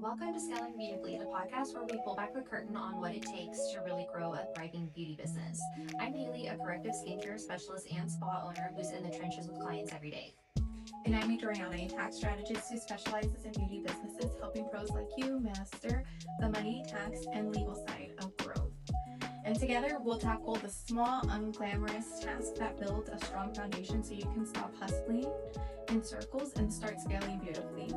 Welcome to Scaling Beautifully, the podcast where we pull back the curtain on what it takes to really grow a thriving beauty business. I'm Haley, a corrective skincare specialist and spa owner who's in the trenches with clients every day. And I'm Adriana, a tax strategist who specializes in beauty businesses, helping pros like you master the money, tax, and legal side of growth. And together, we'll tackle the small, unglamorous tasks that build a strong foundation so you can stop hustling in circles and start scaling beautifully.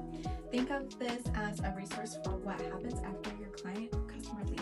Think of this as a resource for what happens after your client or customer leaves.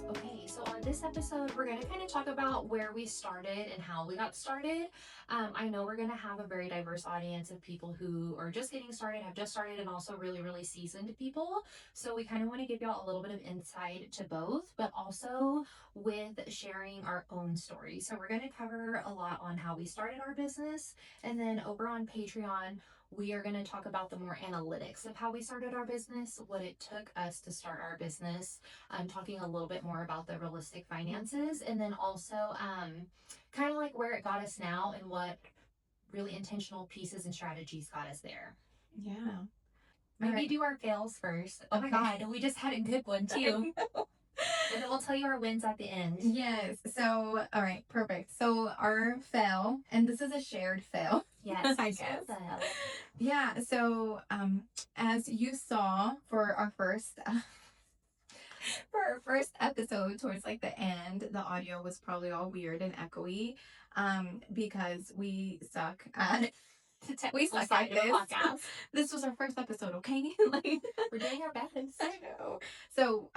Okay, so on this episode, we're going to kind of talk about where we started and how we got started. I know we're going to have a very diverse audience of people who are just getting started, have just started, and also really, really seasoned people. So we kind of want to give y'all a little bit of insight to both, but also with sharing our own story. So we're going to cover a lot on how we started our business. And then over on Patreon, we are going to talk about the more analytics of how we started our business, what it took us to start our business. I'm talking a little bit more about the realistic finances, and then also kind of like where it got us now and what really intentional pieces and strategies got us there. Yeah. Maybe do our fails first. Oh my God, we just had a good one too. And then we'll tell you our wins at the end. Yes. So, all right, perfect. So our fail, and this is a shared fail. Yes, I guess. fail. Yeah. So, as you saw for our first episode, towards like the end, the audio was probably all weird and echoey, because we suck at. We suck at this. This was our first episode, okay? Like, we're doing our best. I know. So,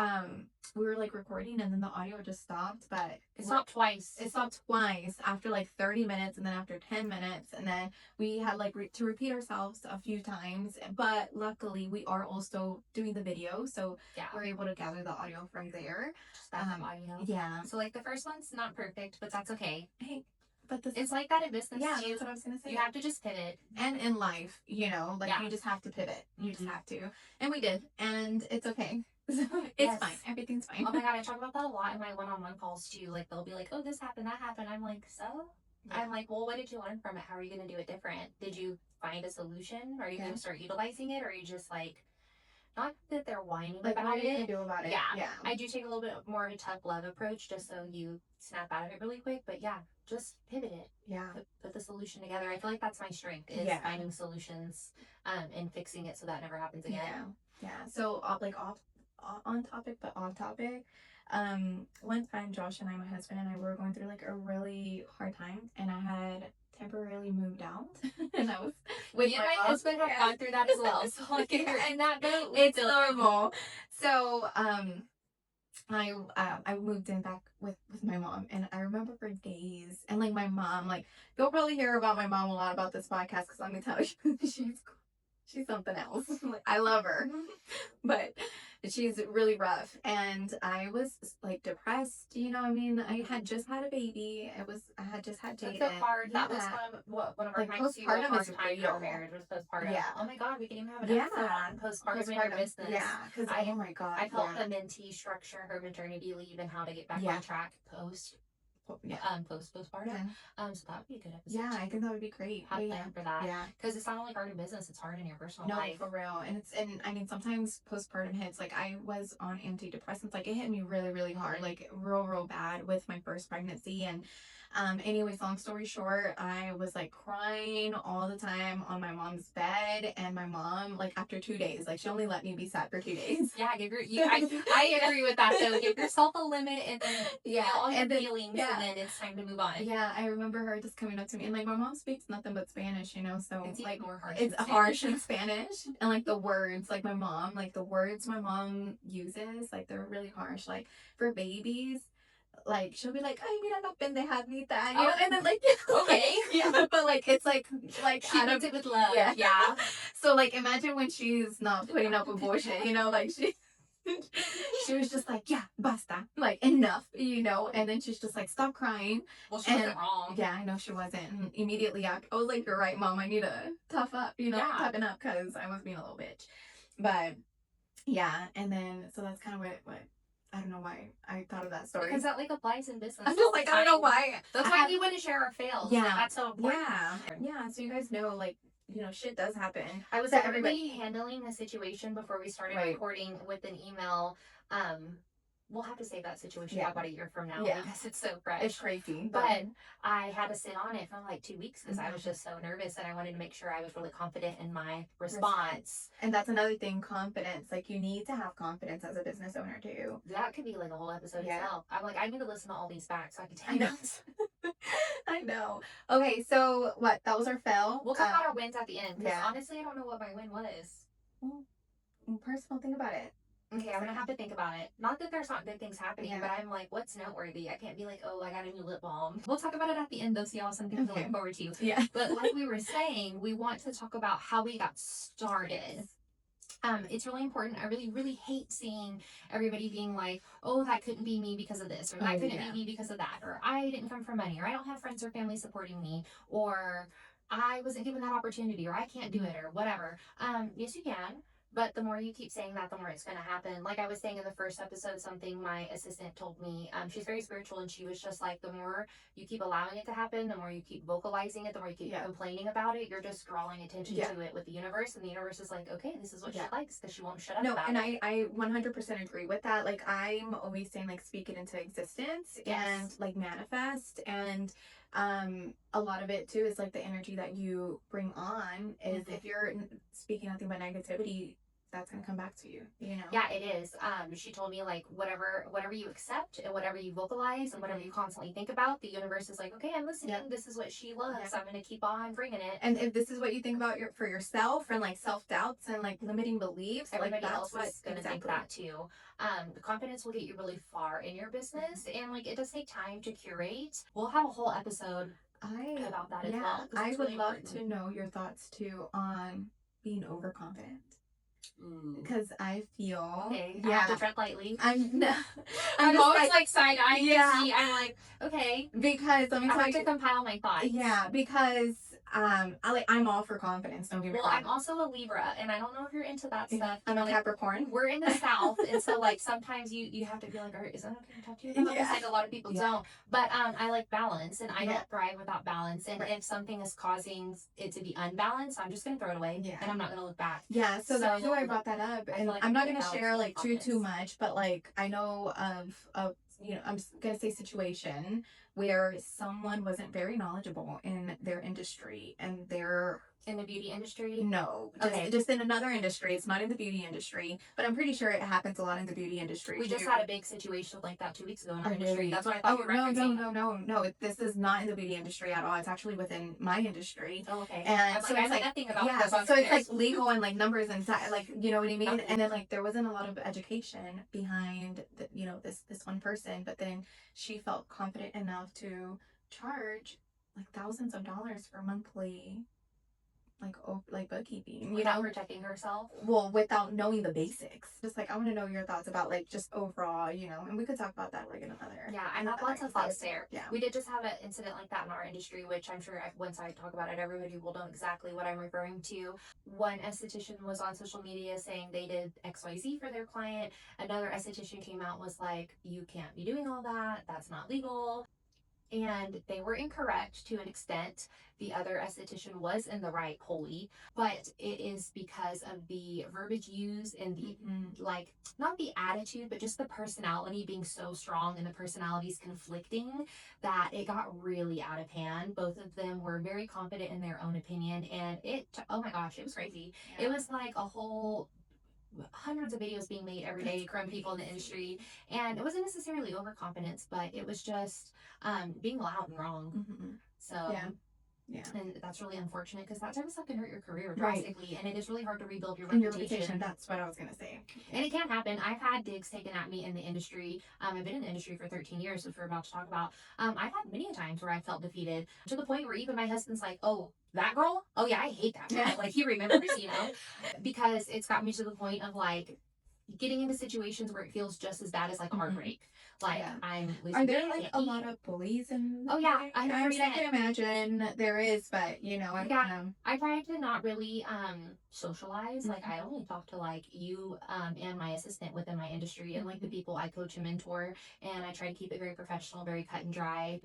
we were like recording and then the audio just stopped, but it stopped twice. It stopped twice after like 30 minutes and then after 10 minutes. And then we had like to repeat ourselves a few times. But luckily, we are also doing the video. So yeah, we're able to gather the audio from there. Just backup audio. Yeah. So like the first one's not perfect, but that's okay. Hey, but it's like that in business. Yeah, that's what I was gonna say. You have to just pivot. And in life, you know, like you just have to pivot. You just have to. And we did. And it's okay. It's fine. Everything's fine. Oh my God, I talk about that a lot in my one-on-one calls too. Like they'll be like, oh, this happened, that happened. I'm like, so? Yeah. I'm like, well, what did you learn from it? How are you going to do it different? Did you find a solution? Are you going to start utilizing it? Or are you just like, not that they're whining like, about what it. What are you going to do about it? Yeah. I do take a little bit more of a tough love approach just so you snap out of it really quick. But yeah, just pivot it. Yeah. Put the solution together. I feel like that's my strength is finding solutions and fixing it so that never happens again. Yeah. So like on topic but off topic. One time Josh and I, my husband and I, were going through like a really hard time, and I had temporarily moved out, and I was with my husband have gone through that as well. So like if you're in that boat, it's normal. So I moved in back with my mom, and I remember for days, and like my mom, like you'll probably hear about my mom a lot about this podcast because let me tell you, she's something else. Like, I love her, but she's really rough. And I was like depressed, you know. I mean, I had just had a baby. I had just had Jaden. That's so hard. That was one of our postpartum is real. Marriage was postpartum. Yeah. Oh my God, we can even have an episode on postpartum in your business. Yeah. Because oh my God, I've helped the mentee structure her maternity leave and how to get back on track postpartum. So that would be a good episode. Yeah, I think that would be great. Have plan for that. Yeah, because it's not only hard in business; it's hard in your personal life. No, for real. And I mean, sometimes postpartum hits. Like I was on antidepressants. Like it hit me really, really hard. Like real bad with my first pregnancy. And anyways, long story short, I was like crying all the time on my mom's bed, and my mom, like after 2 days, like she only let me be sad for 2 days. Yeah, I agree with that though. Give yourself a limit, and then all your feelings, and then it's time to move on. Yeah, I remember her just coming up to me, and like my mom speaks nothing but Spanish, you know, so it's like more harsh. It's harsh in Spanish, and like the words, like my mom, like the words my mom uses, like they're really harsh. Like for babies, like she'll be like, "Ay, mira la pendejadita," you know, and then like okay, yeah, but like it's like she means it with love. Yeah. So like imagine when she's not putting up with bullshit, you know, like she was just like, yeah, basta, like enough, you know, and then she's just like, stop crying. Well, she wasn't wrong. Yeah, I know she wasn't. And immediately I was like, you're right, Mom, I need to tough up, you know, toughen up, because I was being a little bitch. But yeah, and then so that's kind of what I don't know why I thought of that story. Because that like applies in business. I'm just like, I don't know why. That's why we want to share our fails. Yeah. Like, that's so important. Yeah. So you guys know, like, shit does happen. I was to literally everybody. handling a situation before we started Right. recording with an email. We'll have to save that situation Yeah. about a year from now Yeah. because it's so fresh. It's crazy, But I had to sit on it for like 2 weeks because I was Mhm. just so nervous and I wanted to make sure I was really confident in my response. And that's another thing, confidence. Like, you need to have confidence as a business owner too. That could be like a whole episode Yeah. itself. I'm like, I need to listen to all these facts so I can I take know. notes. I know. Okay, so what? That was our fail. We'll talk about our wins at the end because yeah. honestly, I don't know what my win was. Personal, think about it. Okay, I'm gonna have to think about it. Not that there's not good things happening, Yeah. but I'm like, what's noteworthy? I can't be like, oh, I got a new lip balm. We'll talk about it at the end, though, so y'all have something to Okay. look forward to. Yeah. But like we were saying, we want to talk about how we got started. It's really important. I really, really hate seeing everybody being like, oh, that couldn't be me because of this, or that couldn't be me because of that, or I didn't come from money, or I don't have friends or family supporting me, or I wasn't given that opportunity, or I can't do it, or whatever. Yes, you can. But the more you keep saying that, the more it's going to happen. Like I was saying in the first episode, something my assistant told me, she's very spiritual, and she was just like, the more you keep allowing it to happen, the more you keep vocalizing it, the more you keep complaining about it, you're just drawing attention to it with the universe, and the universe is like, okay, this is what she likes because she won't shut up about and it. I 100% agree with that. Like, I'm always saying, like, speak it into existence and like manifest, and a lot of it too is like the energy that you bring on is if you're speaking nothing but negativity, that's gonna come back to you, Yeah, it is. She told me like whatever you accept and whatever you vocalize and whatever you constantly think about, the universe is like, okay, I'm listening. This is what she loves. I'm gonna keep on bringing it. And if this is what you think about for yourself and like self-doubts and like limiting beliefs, everybody like, else is gonna think that too. The confidence will get you really far in your business, and like it does take time to curate. We'll have a whole episode about that as well. I would love to know your thoughts too on being overconfident. Because I feel I have to tread lightly. I'm always like side eyeing. I'm like, okay, because I have to compile my thoughts. Yeah, because I'm all for confidence. Don't get me wrong. I'm also a Libra, and I don't know if you're into that stuff. I'm a Capricorn. We're in the South, and so like sometimes you have to be like, is that okay to talk to you about this? Like a lot of people don't. But I like balance, and I don't thrive without balance. And if something is causing it to be unbalanced, I'm just gonna throw it away, and I'm not gonna look back. Yeah, so that's why I brought that up, and like I'm not gonna share like too much, but like I know of I'm gonna say situation where someone wasn't very knowledgeable in their industry, and they're in the beauty industry. No, just in another industry. It's not in the beauty industry, but I'm pretty sure it happens a lot in the beauty industry. We just had a big situation like that 2 weeks ago in our industry. That's what I thought you were referencing. No. This is not in the beauty industry at all. It's actually within my industry. Oh, okay. And so it's like nothing about so it's like legal and like numbers and like, you know what I mean? Okay. And then like there wasn't a lot of education behind this one person, but then she felt confident enough to charge like thousands of dollars for monthly like bookkeeping without protecting herself, without knowing the basics. Just like I want to know your thoughts about like just overall, and we could talk about that like in another. I have lots of thoughts there. We did just have an incident like that in our industry, which I'm sure once I talk about it, everybody will know exactly what I'm referring to. One esthetician was on social media saying they did XYZ for their client. Another esthetician came out, was like, you can't be doing all that, that's not legal. And they were incorrect to an extent. The other esthetician was in the right wholly, but it is because of the verbiage used and the like, not the attitude, but just the personality being so strong and the personalities conflicting that it got really out of hand. Both of them were very confident in their own opinion, and oh my gosh, it was crazy. It was like a whole hundreds of videos being made every day from people in the industry, and it wasn't necessarily overconfidence, but it was just being loud and wrong. So and that's really unfortunate because that type of stuff can hurt your career drastically, and it is really hard to rebuild your reputation. That's what I was gonna say. And it can happen. I've had digs taken at me in the industry. I've been in the industry for 13 years, which we're about to talk about. I've had many times where I felt defeated, to the point where even my husband's like, oh, that girl? Oh yeah, I hate that girl. Like, he remembers, because it's got me to the point of like getting into situations where it feels just as bad as like heartbreak. Like, I'm losing. Are there like a lot of bullies in? Oh yeah, I can imagine there is, but I try to not really socialize. Like, I only talk to like you and my assistant within my industry, and like the people I coach and mentor, and I try to keep it very professional, very cut and dry.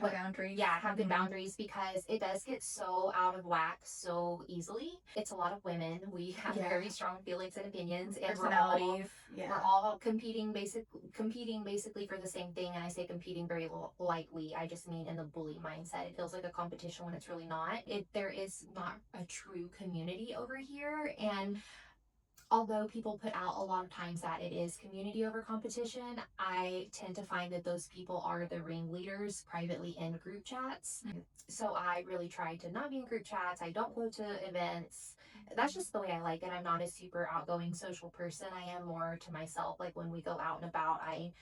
Have boundaries. Yeah, have good Mhm. boundaries, because it does get so out of whack so easily. It's a lot of women. We have Yeah. very strong feelings and opinions, and Personalities. we're Yeah. all competing basically for the same thing. And I say competing very lightly. I just mean in the bully mindset. It feels like a competition when it's really not. There is not a true community over here, and although people put out a lot of times that it is community over competition, I tend to find that those people are the ringleaders privately in group chats. So I really try to not be in group chats. I don't go to events. That's just the way I like it. I'm not a super outgoing social person. I am more to myself. Like when we go out and about, I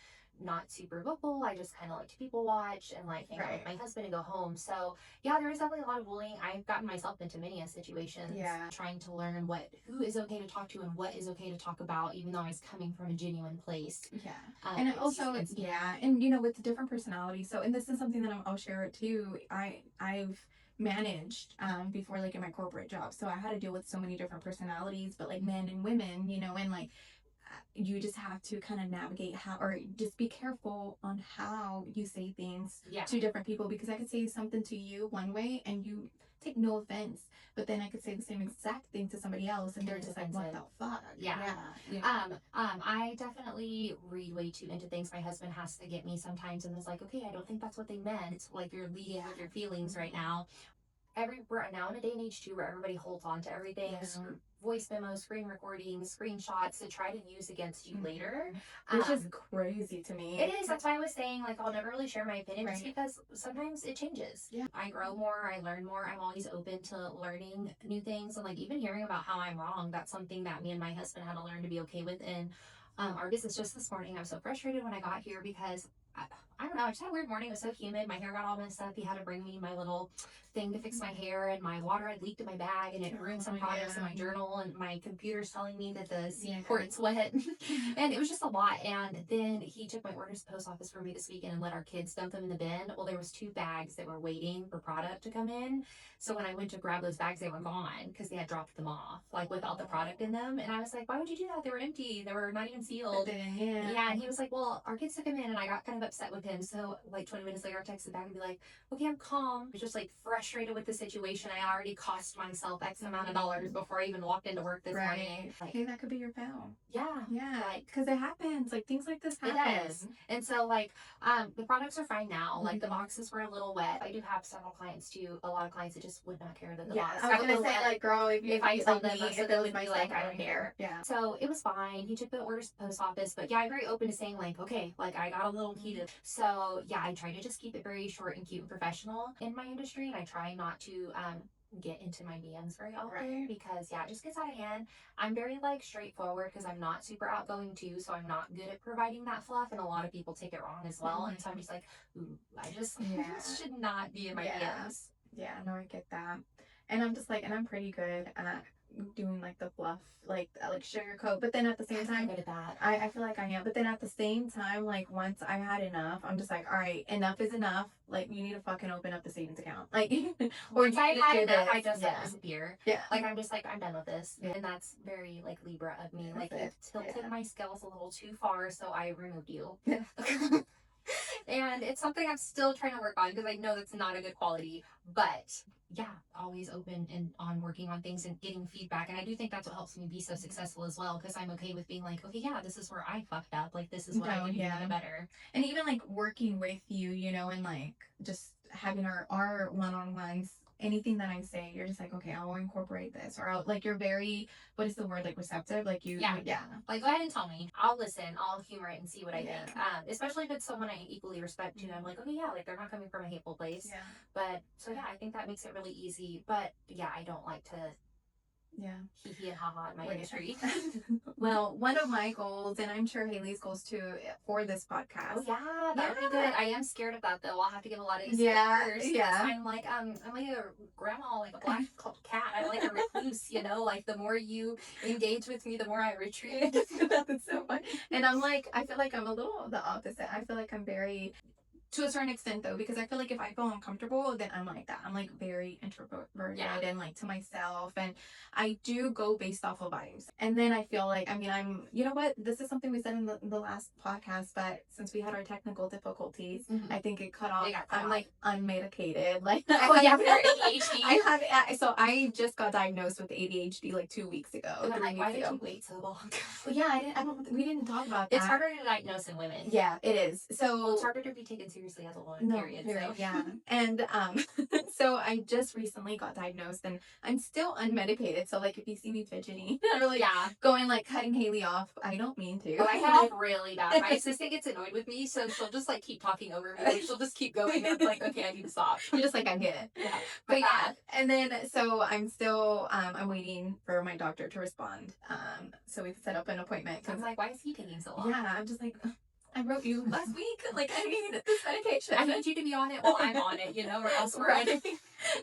not super vocal. I just kind of like to people watch and like hang out with my husband and go home. So yeah, there is definitely a lot of bullying. I've gotten myself into many situations, trying to learn who is okay to talk to and what is okay to talk about, even though I was coming from a genuine place. Yeah. And also, yeah, and with the different personalities. So, and this is something that I'll share it too. I've managed before, like in my corporate job, so I had to deal with so many different personalities, but like men and women, and like you just have to kind of navigate how, or just be careful on how you say things to different people, because I could say something to you one way and you take no offense, but then I could say the same exact thing to somebody else and they're just like, what the fuck? I definitely read way too into things. My husband has to get me sometimes, and it's like, okay, I don't think that's what they meant. It's like you're leading with your feelings right now. We're now in a day and age too where everybody holds on to everything. Voice memos, screen recordings, screenshots to try to use against you later. Which is crazy to me. It is. That's why I was saying, like, I'll never really share my opinion, just because sometimes it changes. Yeah. I grow more, I learn more. I'm always open to learning new things, and like even hearing about how I'm wrong. That's something that me and my husband had to learn to be okay with in our business. Just this morning, I was so frustrated when I got here because I don't know. I just had a weird morning. It was so humid. My hair got all messed up. He had to bring me my little thing to fix my hair, and my water had leaked in my bag, and it ruined some progress in my journal. And my computer's telling me that the C port's wet, and it was just a lot. And then he took my orders to the post office for me this weekend and let our kids dump them in the bin. Well, there was 2 bags that were waiting for product to come in. So when I went to grab those bags, they were gone because they had dropped them off, like without the product in them. And I was like, why would you do that? They were empty. They were not even sealed. Yeah. And he was like, well, our kids took them in, and I got kind of upset with him. So like 20 minutes later, I texted back and be like, okay, I'm calm. I was just like frustrated with the situation. I already cost myself X amount of dollars before I even walked into work this morning. Like, hey, that could be your pal. Yeah. Because it happens. Like things like this happen. It does. And so like the products are fine now. Like the boxes were a little wet. I do have several clients too. A lot of clients that just would not care that the box I was gonna say, like, girl, if I tell them, so they would be like, I don't don't care. Yeah. So it was fine. He took the orders to the post office, but yeah, I'm very open to saying like, okay, like I got a little heated. So yeah, I try to just keep it very short and cute and professional in my industry, and I try not to get into my DMs very often because it just gets out of hand. I'm very like straightforward because I'm not super outgoing too, so I'm not good at providing that fluff, and a lot of people take it wrong as well. And so I'm just like, ooh, I just should not be in my DMs. Yeah, no, I get that. And I'm just like, and I'm pretty good at doing like the fluff, like sugarcoat, but then at the same time, good at that. I feel like I am, but then at the same time, like once I had enough, I'm just like, all right, enough is enough. Like you need to fucking open up the savings account. Like once I had enough, I just disappear. Yeah, like I'm just like, I'm done with this. And that's very like Libra of me. Like you've tilted my scales a little too far, so I removed you. And it's something I'm still trying to work on because I know that's not a good quality, but yeah, always open and on working on things and getting feedback. And I do think that's what helps me be so successful as well, because I'm okay with being like, okay, yeah, this is where I fucked up. Like this is what I can do better. And even like working with you, and like just having our one-on-ones, anything that I say, you're just like, okay, I'll incorporate this, or I'll, like, you're very, what is the word, like receptive, like you, like go ahead and tell me, I'll listen, I'll humor it and see what I think. Especially if it's someone I equally respect too. I'm like, okay, like they're not coming from a hateful place. But so I think that makes it really easy. But I don't like to hee hee and ha ha in my industry. Well, one of my goals, and I'm sure Haley's goals too, for this podcast. Oh that would be good. I am scared of that though. I'll have to give a lot of disclaimers. I'm like a grandma, like a black cat. I'm like a recluse, like the more you engage with me, the more I retreat. That's so funny. And I'm like, I feel like I'm a little the opposite. I feel like I'm very to a certain extent though, because I feel like if I feel uncomfortable, then I'm like that. I'm like very introverted Yeah. and like to myself, and I do go based off of vibes. And then I feel like, I mean, you know what? This is something we said in the last podcast, but since we had our technical difficulties, Mhm. I think it cut off. They got cut I'm off. like unmedicated. Like, Oh, I yeah, have, for your ADHD. I have, so I just got diagnosed with ADHD like 2 weeks ago, And I'm 3 like, why weeks did ago. you wait so long? Well, yeah, we didn't talk about It's that. harder to diagnose in women. Yeah, it is. Well, it's So harder to be taken seriously as a woman, no, period. period, So yeah. And so I just recently got diagnosed, and I'm still unmedicated. So like if you see me fidgeting or like yeah. going like cutting Haley off, I don't mean to. Oh, I have really bad. My assistant gets annoyed with me, so she'll just like keep talking over me. Like she'll just keep going. And I'm like, okay, I need to stop. You're just like, I get it. Yeah. But yeah, and then so I'm still I'm waiting for my doctor to respond. So we've set up an appointment. I'm like, why is he taking so long? Yeah, I'm just like, I wrote you last week. Like, I need this medication. I need you to be on it while I'm on it, you know, or else we're Right.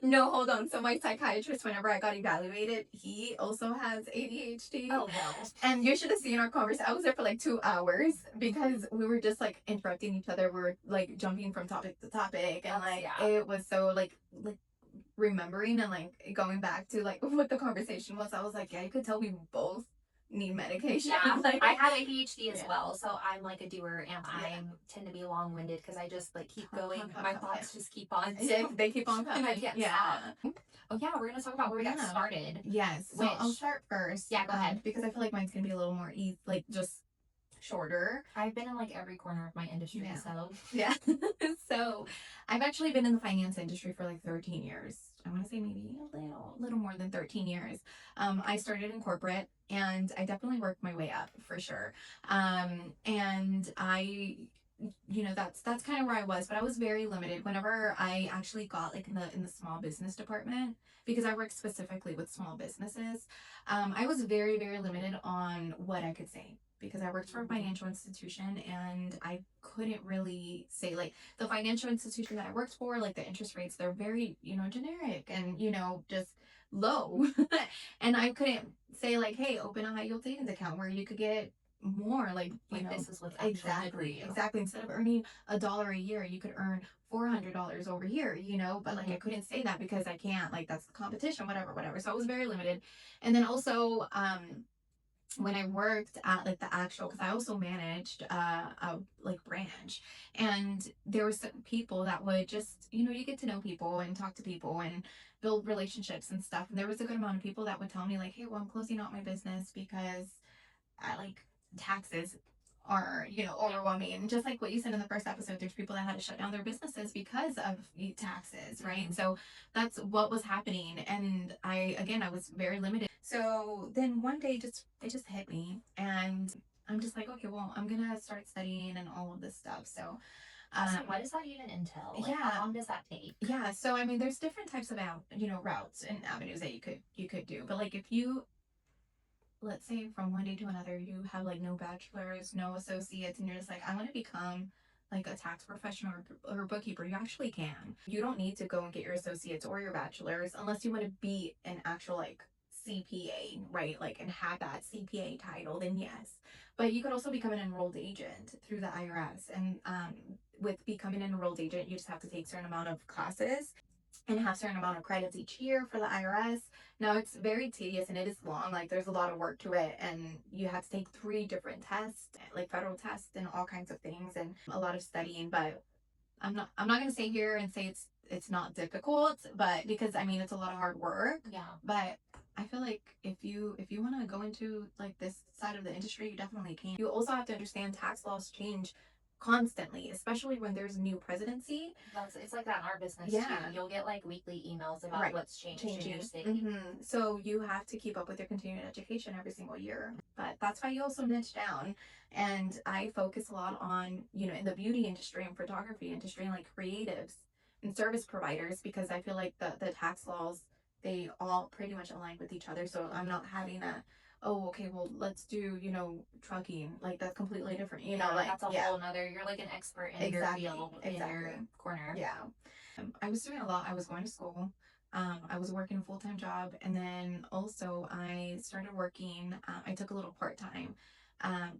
No, hold on. So my psychiatrist, whenever I got evaluated, he also has ADHD. Oh hell. And you should have seen our conversation. I was there for like 2 hours because we were just like interrupting each other. We were like jumping from topic to topic, and like it was so like remembering and like going back to like what the conversation was. I was like, yeah, you could tell we both need medication. Yeah, like, I have ADHD as yeah. well, so I'm like a doer, and I tend to be long-winded because I just like keep going. My thoughts just keep on. So. They keep on coming. And I can't stop. Oh yeah, we're gonna talk about where we got started. Yes. So I'll start first. Yeah, go ahead. Because I feel like mine's gonna be a little more easy, like just shorter. I've been in like every corner of my industry, so yeah. So I've actually been in the finance industry for like 13 years. I want to say maybe a little more than 13 years. I started in corporate, and I definitely worked my way up for sure. And I, you know, that's kind of where I was, but I was very limited whenever I actually got like in the small business department, because I worked specifically with small businesses. I was very, very limited on what I could say, because I worked for a financial institution, and I couldn't really say like the financial institution that I worked for, like the interest rates, they're very, you know, generic and, you know, just low. And I couldn't say like, hey, open a high yield savings account where you could get more, like, you know, this is what exactly. Instead of earning $1 a year, you could earn $400 over here, you know, but like I couldn't say that because I can't, like, that's the competition, whatever. So I was very limited. And then also, when I worked at like the actual, because I also managed a like branch, and there were some people that would just, you know, you get to know people and talk to people and build relationships and stuff. And there was a good amount of people that would tell me like, hey, well, I'm closing out my business because I like taxes are, you know, overwhelming. And just like what you said in the first episode, there's people that had to shut down their businesses because of taxes, right? Mm-hmm. So that's what was happening. And I was very limited. So then one day it just hit me, and I'm just like, okay, well, I'm gonna start studying and all of this stuff. So what does that even entail? Like, yeah, how long does that take? Yeah, so I mean, there's different types of routes and avenues that you could do. But like if you, let's say from one day to another, you have like no bachelor's, no associates, and you're just like, I want to become like a tax professional or a bookkeeper, you actually can. You don't need to go and get your associates or your bachelor's unless you want to be an actual like CPA, right? Like, and have that CPA title, then yes. But you could also become an enrolled agent through the IRS. And with becoming an enrolled agent, you just have to take a certain amount of classes and have a certain amount of credits each year for the IRS. Now it's very tedious and it is long. Like there's a lot of work to it, and you have to take 3 different tests, like federal tests and all kinds of things, and a lot of studying. But I'm not gonna say here and say it's not difficult, but because I mean it's a lot of hard work. Yeah. But I feel like if you want to go into like this side of the industry, you definitely can. You also have to understand tax laws change constantly, especially when there's a new presidency. It's like that in our business Yeah. too. You'll get like weekly emails about Right. what's changing in your state. Mm-hmm. So you have to keep up with your continuing education every single year. But that's why you also niche down. And I focus a lot on, you know, in the beauty industry and photography industry and like creatives and service providers, because I feel like the tax laws, they all pretty much align with each other. So I'm not having a, oh, okay, well, let's do, you know, trucking. Like, that's completely different, you know, like, that's a whole nother, you're like an expert in your field, in your corner. Yeah. I was doing a lot. I was going to school. I was working a full-time job, and then also I started working, I took a little part-time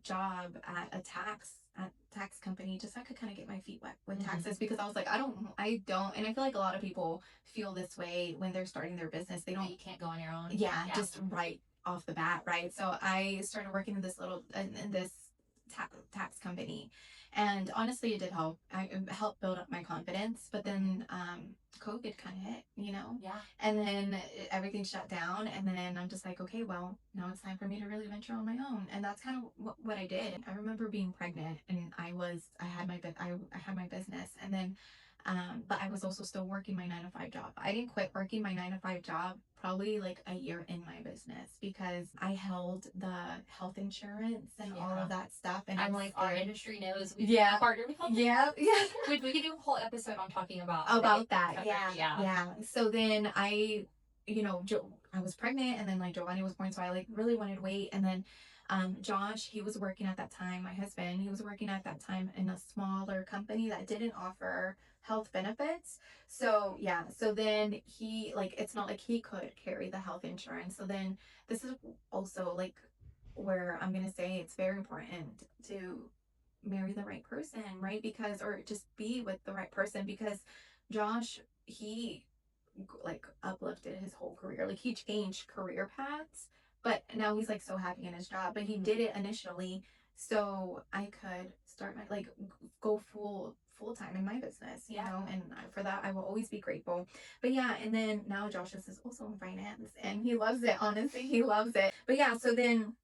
job at a tax tax company just so I could kind of get my feet wet with Mhm. taxes, because I was like, I don't, and I feel like a lot of people feel this way when they're starting their business. They don't, You can't go on your own. yeah, Yeah. just right off the bat, right? So I started working in this tax company, and honestly, it did help. It helped build up my confidence. But then COVID kind of hit, Yeah. and then everything shut down, and then I'm just like, okay, well, now it's time for me to really venture on my own, and that's kind of what I did. I remember being pregnant, and I had I had my business, and then but I was also still working my 9 to 5 job. I didn't quit working my 9 to 5 job probably like a year in my business, because I held the health insurance and all Yeah. of that stuff. And I'm I'm like, our scared. industry knows we Yeah. partnered with health Yeah. Yeah. We could do a whole episode on talking about About that. cover. Yeah. Yeah. Yeah. So then I was pregnant, and then like Giovanni was born, so I like really wanted to wait. And then Josh, he was working at that time, my husband, he was working at that time in a smaller company that didn't offer health benefits. So yeah, so then he, like, it's not like he could carry the health insurance. So then this is also like where I'm gonna say it's very important to marry the right person, right? Because, or just be with the right person, because Josh, he like uplifted his whole career. Like, he changed career paths, but now he's like so happy in his job. But he did it initially so I could start my, like, go full time in my business, and for that I will always be grateful. But yeah, and then now Josh is also in finance, and he loves it. Honestly, he loves it. But yeah, so then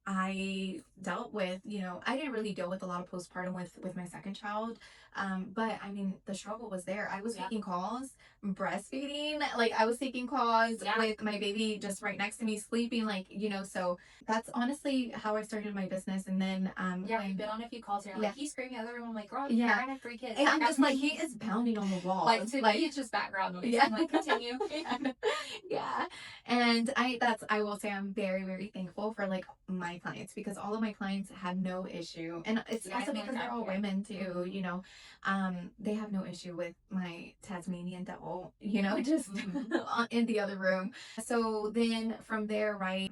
I dealt with, I didn't really deal with a lot of postpartum with my second child. But I mean, the struggle was there. I was taking calls, breastfeeding, like I was taking calls with my baby just right next to me, sleeping, like, so that's honestly how I started my business. And then, we've been on a few calls here. Like, he's screaming in the other room. I'm like, girl, yeah, I have 3 kids. And I'm just like, he is pounding on the wall. Like, to me, it's just background noise. Yeah. I'm like, continue. Yeah. And I will say I'm very, very thankful for like my clients, because all of my clients have no issue. And it's also because they're all women too, they have no issue with my Tasmanian devil, just in the other room. So then from there, right,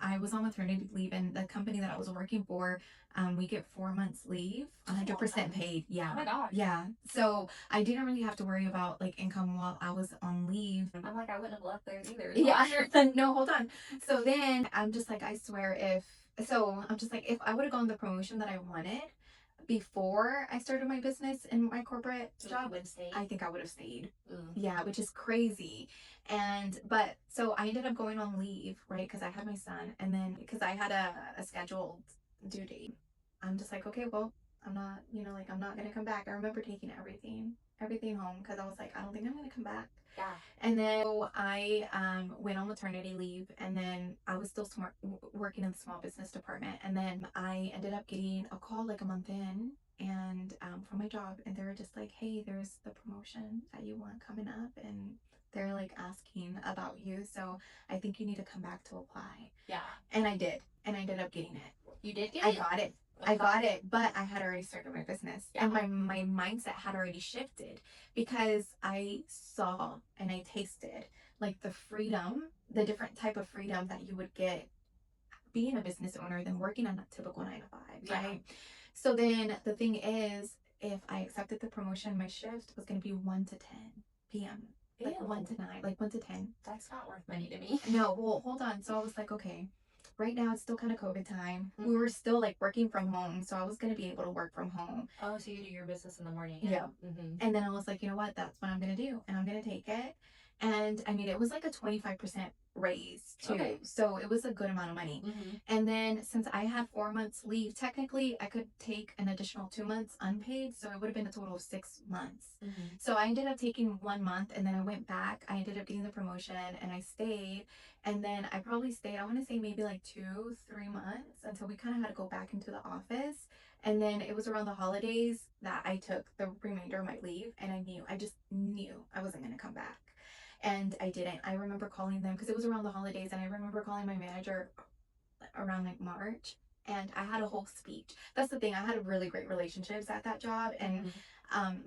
I was on maternity leave, and the company that I was working for, we get 4 months leave, 100% paid. Yeah. Oh my gosh. Yeah. So I didn't really have to worry about like income while I was on leave. I'm like, I wouldn't have left there either. Yeah. No, hold on. So then I'm just like, I swear, if I would have gone the promotion that I wanted before I started my business in my corporate job, I think I would have stayed. Yeah, which is crazy. But so I ended up going on leave, right? Because I had my son, and then because I had a scheduled due date, I'm just like, okay, well, I'm not, like, I'm not gonna come back. I remember taking everything home, because I was like, I don't think I'm gonna come back. Yeah. And then so I went on maternity leave, and then I was still working in the small business department. And then I ended up getting a call like a month in, and from my job, and they were just like, hey, there's the promotion that you want coming up, and they're like asking about you, so I think you need to come back to apply. Yeah. And I did, and I ended up getting it. You did get I it? got it. I got it, but I had already started my business, and my mindset had already shifted, because I saw and I tasted like the freedom, the different type of freedom that you would get being a business owner than working on a typical 9 to 5, right? So then the thing is, if I accepted the promotion, my shift was going to be 1 to 10 p.m. Like 1 to 9, like 1 to 10. That's not worth money to me. No, well, hold on. So I was like, okay, right now it's still kind of COVID time. We were still like working from home, so I was going to be able to work from home. Oh, so you do your business in the morning. Yeah. And then I was like, you know what? That's what I'm going to do. And I'm going to take it. And I mean, it was like a 25% raise too. Okay. So it was a good amount of money. And then since I had 4 months leave, technically I could take an additional 2 months unpaid. So it would have been a total of 6 months. So I ended up taking 1 month, and then I went back. I ended up getting the promotion, and I stayed. And then I probably stayed, I want to say maybe like 2-3 months, until we kind of had to go back into the office. And then it was around the holidays that I took the remainder of my leave, and I just knew I wasn't going to come back. And I didn't. I remember calling them, because it was around the holidays, and I remember calling my manager around like March, and I had a whole speech. That's the thing. I had really great relationships at that job, and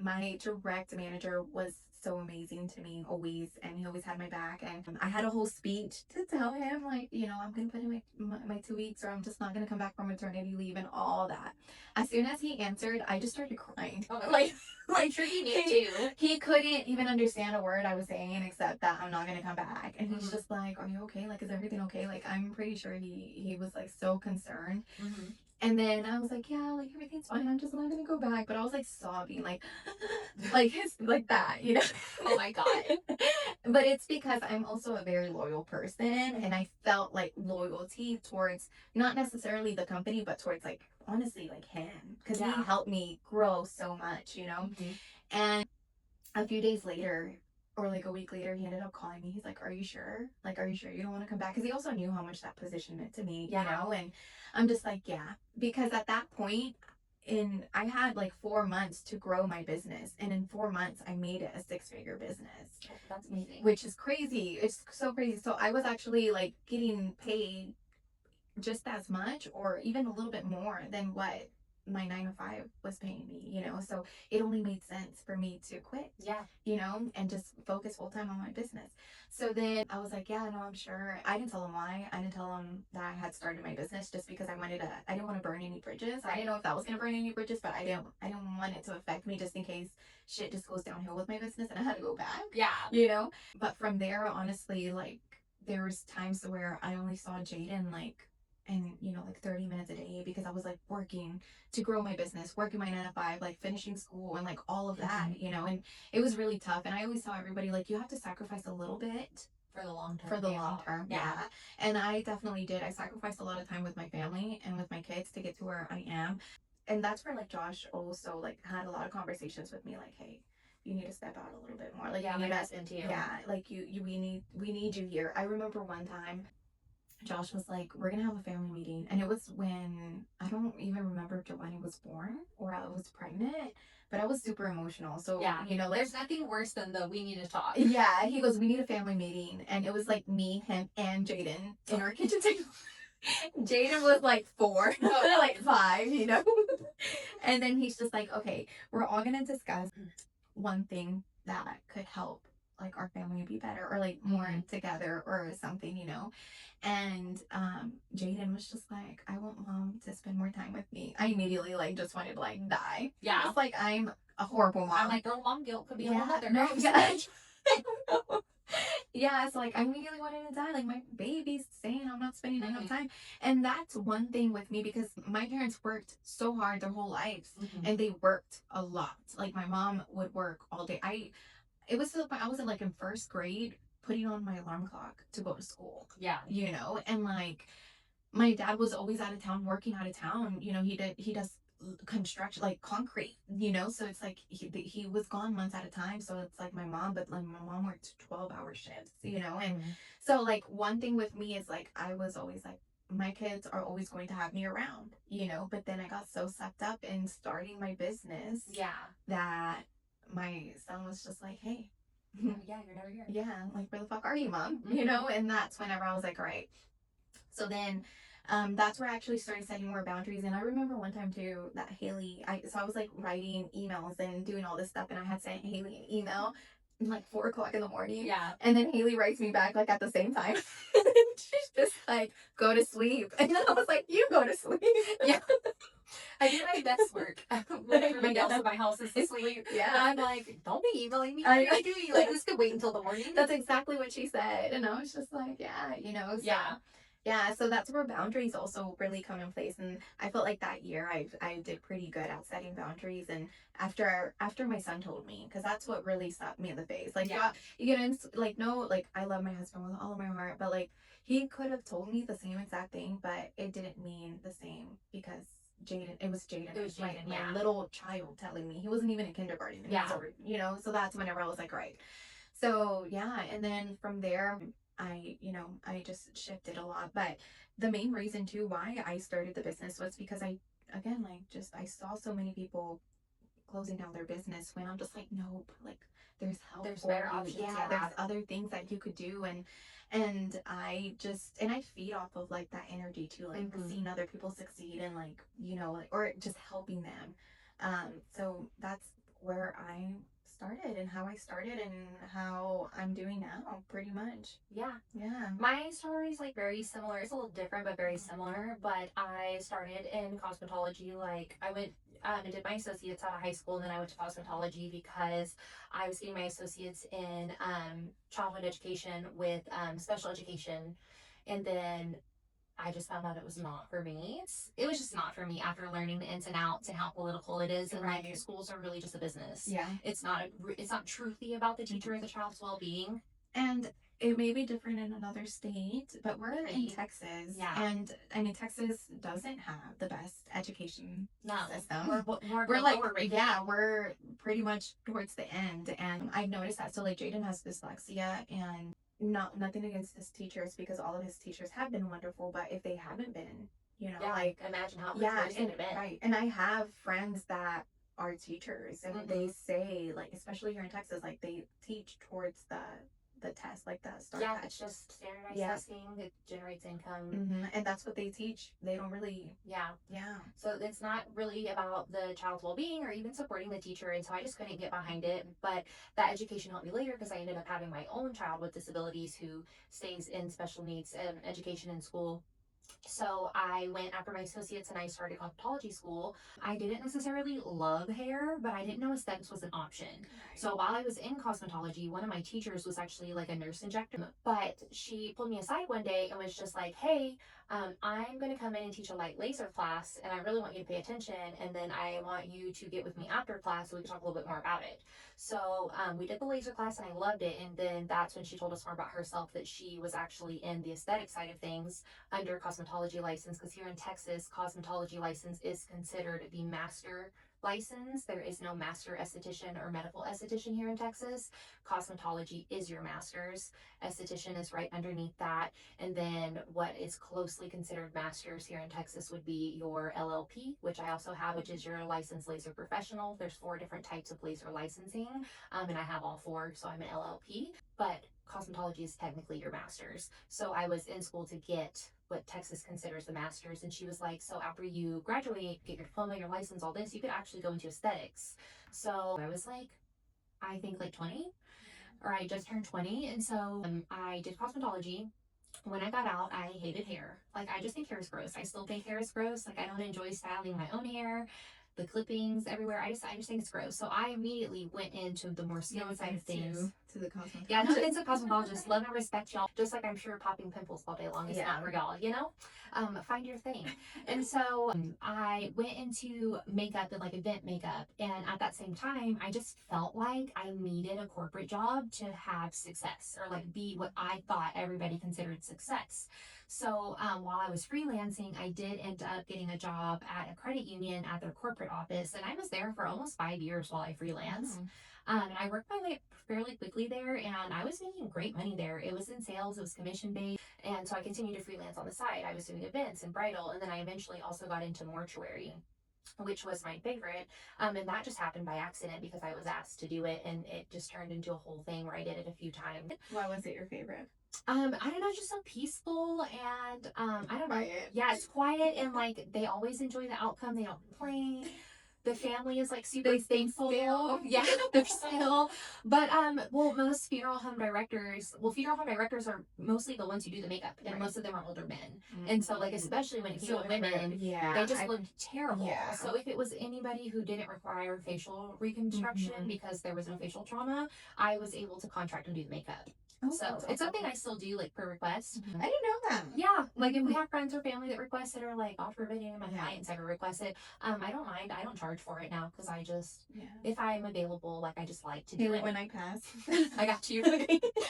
my direct manager was so amazing to me always, and he always had my back. And I had a whole speech to tell him, like, I'm gonna put in my 2 weeks, or I'm just not gonna come back from maternity leave and all that. As soon as he answered, I just started crying. Oh, Like, I'm sure he did too. he couldn't even understand a word I was saying except that I'm not gonna come back. And he's Mhm. just like, "Are you okay? Like, is everything okay?" Like, I'm pretty sure he was like so concerned. Mhm. And then I was like, "Yeah, like everything's fine. I'm just not gonna go back." But I was like sobbing, like his, like that. Oh my God. But it's because I'm also a very loyal person, and I felt like loyalty towards not necessarily the company, but towards like honestly like him, because he Yeah. helped me grow so much. Mhm. And a few days later, or like a week later, he ended up calling me. He's like, "Are you sure? Like, are you sure you don't want to come back?" Because he also knew how much that position meant to me, Yeah. And I'm just like, "Yeah," because at that point, I had like 4 months to grow my business, and in 4 months, I made it a six-figure business, Oh, that's amazing. which is crazy. It's so crazy. So I was actually like getting paid just as much, or even a little bit more than what my 9 to 5 was paying me. So it only made sense for me to quit, Yeah. and just focus full time on my business. So then I was like, "Yeah, no, I'm sure." I didn't tell him why. I didn't tell him that I had started my business, just because I didn't want to burn any bridges. I didn't know if that was going to burn any bridges, but I didn't want it to affect me, just in case shit just goes downhill with my business and I had to go back. Yeah. But from there, honestly, like, there was times where I only saw Jaden like, and like 30 minutes a day, because I was like working to grow my business, working my 9 to 5, like finishing school and like all of that. And it was really tough. And I always tell everybody, like, you have to sacrifice a little bit For the long term. for the long term. Yeah. And I definitely did. I sacrificed a lot of time with my family and with my kids to get to where I am. And that's where like Josh also like had a lot of conversations with me, like, "Hey, you need to step out a little bit more. Like, Yeah, you my need to, husband too. yeah, like we need you here." I remember one time Josh was like, "We're gonna have a family meeting," and it was when I don't even remember if Giovanni was born or I was pregnant, but I was super emotional. So Yeah. like, There's nothing worse than the we need to talk. yeah, he goes, "We need a family meeting," and it was like me, him, and Jaden in our kitchen table. Jaden was like 4, like 5. And then he's just like, "Okay, we're all gonna discuss one thing that could help like our family be better, or like more together or something. And Jaden was just like, "I want mom to spend more time with me." I immediately like just wanted to like die. Yeah. It's like I'm a horrible mom. I'm like, girl, mom guilt could be a whole Yeah, other no, next. yeah. Yeah, it's like I immediately wanted to die. Like, my baby's saying I'm not spending enough time. And that's one thing with me, because my parents worked so hard their whole lives, and they worked a lot. Like, my mom would work all day. It was so, I was in like in first grade putting on my alarm clock to go to school. Yeah. And like, my dad was always out of town, working out of town. He does construction, like concrete. So it's like he was gone months at a time. So it's like my mom, but like my mom worked 12-hour shifts. And so like one thing with me is like I was always like, my kids are always going to have me around. But then I got so sucked up in starting my business. Yeah. That my son was just like, "Hey." Yeah, you're never here. Yeah, like, "Where the fuck are you, mom?" And that's whenever I was like, "All right." So then that's where I actually started setting more boundaries. And I remember one time too that so I was like writing emails and doing all this stuff, and I had sent Haley an email like 4 o'clock in the morning. Yeah. And then Haley writes me back like at the same time. She's just like, "Go to sleep." And then I was like, "You go to sleep." Yeah. I do my best work when everybody else in my house is asleep. Yeah. And I'm like, don't be emailing me. What are you doing? Like, this could wait until the morning. That's exactly what she said. And I was just like, yeah, so, Yeah. Yeah, so that's where boundaries also really come in place. And I felt like that year I did pretty good at setting boundaries. And after my son told me, because that's what really slapped me in the face. Like, Yeah. like, no, like, I love my husband with all of my heart, but like, he could have told me the same exact thing, but it didn't mean the same, because it was Jaden. It was Jaden, my yeah. little child telling me. He wasn't even in kindergarten. Yeah. So that's whenever I was like, right. So yeah, and then from there, I just shifted a lot. But the main reason too why I started the business was because again, like, just I saw so many people closing down their business, when I'm just like, nope, like, there's help. There's for better you. options. Yeah, there's other things that you could do. And I feed off of like that energy too, like seeing other people succeed, and like, or just helping them. So that's where I started and how I started and how I'm doing now, pretty much. Yeah. Yeah. My story is like very similar. It's a little different, but very similar. But I started in cosmetology. Like I went and did my associates out of high school, and then I went to cosmetology because I was getting my associates in childhood education with special education, and then I just found out it was not for me. It was just not for me after learning the ins and outs and how political it is, and like Right. schools are really just a business. Yeah. It's not truly about the teacher or the child's well being. And it may be different in another state, but we're in Really? Texas. Yeah. And I mean, Texas doesn't have the best education No, system. we're like, lower rated. yeah, we're pretty much towards the end. And I've noticed that. So, like, Jaden has dyslexia, and nothing against his teachers because all of his teachers have been wonderful. But if they haven't been, Yeah, like, imagine how yeah, frustrating it would have been. right. And I have friends that are teachers, and they say, like, especially here in Texas, like, they teach towards the test, like the STAR Yeah, test. it's just standardized Yeah. testing. It generates income. And that's what they teach. They don't really, Yeah. yeah. So it's not really about the child's well-being or even supporting the teacher, and so I just couldn't get behind it. But that education helped me later because I ended up having my own child with disabilities who stays in special needs education in school. So I went after my associates and I started cosmetology school. I didn't necessarily love hair, but I didn't know aesthetics was an option. So while I was in cosmetology, one of my teachers was actually like a nurse injector, but she pulled me aside one day and was just like, hey, I'm going to come in and teach a light laser class, and I really want you to pay attention. And then I want you to get with me after class so we can talk a little bit more about it. So we did the laser class and I loved it. And then that's when she told us more about herself, that she was actually in the aesthetic side of things under cosmetology license, because here in Texas, cosmetology license is considered the master license. There is no master esthetician or medical esthetician here in Texas. Cosmetology is your master's. Esthetician is right underneath that. And then what is closely considered masters here in Texas would be your LLP, which I also have, which is your licensed laser professional. There's 4 different types of laser licensing, and I have all 4, so I'm an LLP. But cosmetology is technically your master's. So I was in school to get what Texas considers the master's, and she was like, so after you graduate, get your diploma, your license, all this, you could actually go into aesthetics. So I was like, I think like 20, or I just turned 20, and so I did cosmetology. When I got out, I hated hair. Like, I just think hair is gross. I still think hair is gross. Like, I don't enjoy styling my own hair, the clippings everywhere. I just think it's gross. So I immediately went into the more skin side of things. To the cosmetologist. Yeah, no offense to cosmetologists. Love and respect y'all. Just like I'm sure popping pimples all day long is not for y'all, you know? Find your thing. And so I went into makeup and like event makeup. And at that same time, I just felt like I needed a corporate job to have success, or like be what I thought everybody considered success. So while I was freelancing, I did end up getting a job at a credit union at their corporate office. And I was there for almost 5 years while I freelanced. And I worked my way fairly quickly there, and I was making great money there. It was in sales, it was commission based, and so I continued to freelance on the side. I was doing events and bridal, and then I eventually also got into mortuary, which was my favorite. And that just happened by accident because I was asked to do it, and it just turned into a whole thing where I did it a few times. Why was it your favorite? I don't know, just so peaceful, and I don't know. Quiet. Yeah, it's quiet, and like they always enjoy the outcome. They don't complain. The family is like super thankful. Yeah, they're still. But well, most funeral home directors are mostly the ones who do the makeup, and most of them are older men. And so like, especially when it came to women, they just looked terrible. Yeah. So if it was anybody who didn't require facial reconstruction because there was no facial trauma, I was able to contract and do the makeup. So it's something I still do, like, per request. I didn't know that. Yeah, like if we have friends or family that request it, or like God forbid any of my clients ever request it, I don't mind. I don't charge for it now because I just, if I'm available, like I just like to do it. When I pass. I got you.